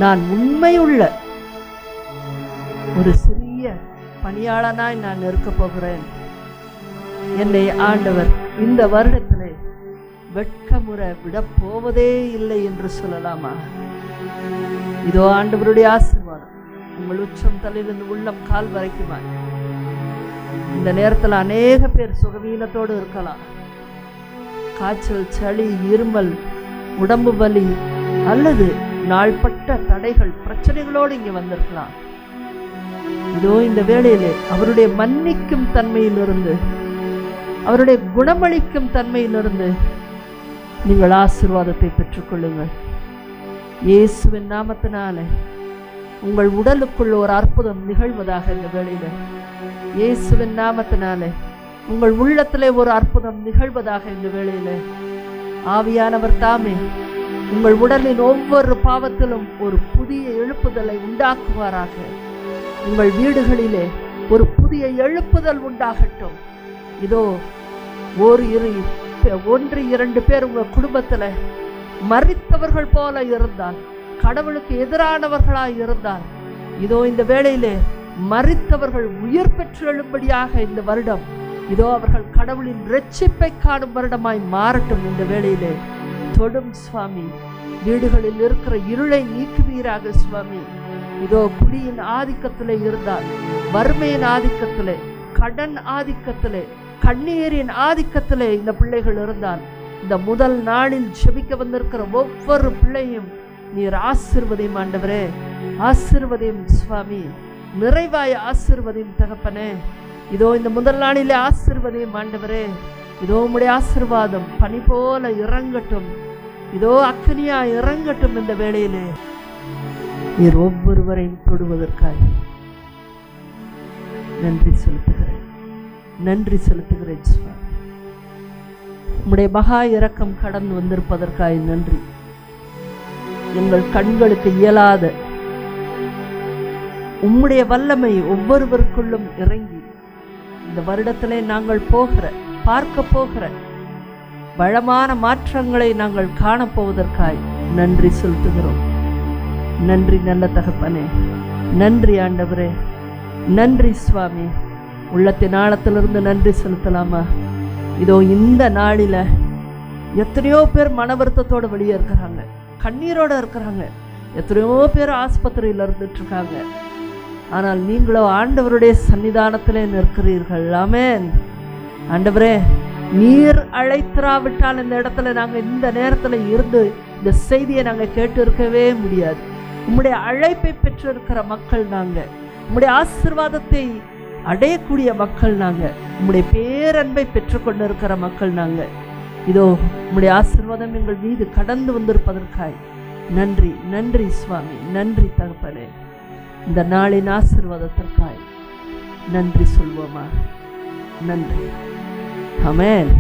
நான் உண்மையுள்ள ஒரு சிறிய பணியாளனாய் நான் இருக்க போகிறேன். என்னை ஆண்டவர் இந்த வருடத்திலே வெட்கமுற விட போவதே இல்லை என்று சொல்லலாமா? இதோ ஆண்டவருடைய ஆசீர்வாதம் உங்கள் உச்சம் தலையிலிருந்து உள்ளம் கால் வரைக்குமா. இந்த நேரத்தில் அநேக பேர் சுகவீனத்தோடு இருக்கலாம். காய்ச்சல், சளி, இருமல், உடம்பு வலி அல்லது நாள்பட்ட தடைகள், பிரச்சனைகளோடு இங்கே வந்திருக்கலாம். இதோ இந்த வேளையிலே அவருடைய மன்னிக்கும் தன்மையிலிருந்து, அவருடைய குணமளிக்கும் தன்மையிலிருந்து நீங்கள் ஆசீர்வாதத்தை பெற்றுக்கொள்ளுங்கள். இயேசுவின் நாமத்தினாலே உங்கள் உடலுக்குள் ஒரு அற்புதம் நிகழ்வதாக. இந்த வேளையில இயேசுவின் நாமத்தினாலே உங்கள் உள்ளத்திலே ஒரு அற்புதம் நிகழ்வதாக. இந்த வேளையில ஆவியானவர் தாமே உங்கள் உடலின் ஒவ்வொரு பாவத்திலும் ஒரு புதிய எழுப்புதலை உண்டாக்குவாராக. உங்கள் வீடுகளிலே ஒரு புதிய எழுப்புதல் உண்டாகட்டும். இதோ ஒன்று இரண்டு பேர் உங்கள் குடும்பத்தில் மரித்தவர்கள் போல இருந்தால், கடவுளுக்கு எதிரானவர்களாய் இருந்தால், இதோ இந்த வேளையிலே மரித்தவர்கள் உயிர் பெற்று எழும்படியாக இந்த வருடம் இதோ அவர்கள் கடவுளின் இரட்சிப்பை காணும் வருடமாய் மாறட்டும். இந்த வேளையிலே தொடும் சுவாமி. வீடுகளில் இருக்கிற இருளை நீக்குவீராக சுவாமி. இதோ குடியின் ஆதிக்கத்திலே இருந்தால், வறுமையின் ஆதிக்கத்திலே, கடன் ஆதிக்கத்திலே, கண்ணீரின் ஆதிக்கத்திலே இந்த பிள்ளைகள் இருந்தால், இந்த முதல் நாளில் ஜெபிக்க வந்திருக்கிற ஒவ்வொரு பிள்ளையும் நீர் ஆசீர்வதியும் ஆண்டவரே. ஆசீர்வதியும் சுவாமி. நிறைவாய் ஆசீர்வதியும் தகப்பனே. இதோ இந்த முதல் நாளிலே ஆசீர்வதியும் ஆண்டவரே. இதோ உம்முடைய ஆசீர்வாதம் பனி போல இறங்கட்டும். இதோ அக்கினியா இறங்கட்டும். இந்த வேளையிலே நீர் ஒவ்வொருவரையும் தொடுவதற்காய் நன்றி செலுத்துகிறேன். நன்றி செலுத்துகிறேன் சுவாமி. உம்முடைய மகா இரக்கம் கடந்து வந்திருப்பதற்காய் நன்றி. எங்கள் கண்களுக்கு இயலாத உம்முடைய வல்லமை ஒவ்வொருவருக்குள்ளும் இறங்கி இந்த வருடத்திலே நாங்கள் பார்க்க போகிற வளமான மாற்றங்களை நாங்கள் காணப்போவதற்காய் நன்றி செலுத்துகிறோம். நன்றி நல்ல தகப்பனே. நன்றி ஆண்டவரே. நன்றி சுவாமி. உள்ளத்தின் ஆழத்திலிருந்து நன்றி செலுத்தலாமா? இதோ இந்த நாளில் எத்தனையோ பேர் மன வருத்தத்தோடு வெளியே இருக்கிறாங்க, கண்ணீரோடு இருக்கிறாங்க. எத்தனையோ பேர் ஆஸ்பத்திரியில் இருந்துட்டு இருக்காங்க. ஆனால் நீங்களோ ஆண்டவருடைய சன்னிதானத்திலே நிற்கிறீர்கள். ஆமென். ஆண்டவரே, நீர் அழைத்திராவிட்டால் இந்த இடத்துல நாங்கள் இந்த நேரத்தில் இருந்து இந்த செய்தியை நாங்கள் கேட்டு இருக்கவே முடியாது. உம்முடைய அழைப்பை பெற்றிருக்கிற மக்கள் நாங்கள். உம்முடைய ஆசீர்வாதத்தை அடையக்கூடிய மக்கள் நாங்கள். உம்முடைய பேரன்பை பெற்றுக்கொண்டு இருக்கிற மக்கள் நாங்கள். இதோ உம்முடைய ஆசீர்வாதம் எங்கள் மீது கடந்து வந்திருப்பதற்காய் நன்றி. நன்றி சுவாமி. நன்றி தகப்பனே. இந்த நாளின் ஆசீர்வாதத்திற்காய் நன்றி சொல்வோமா? நன்றி. ஆமென்.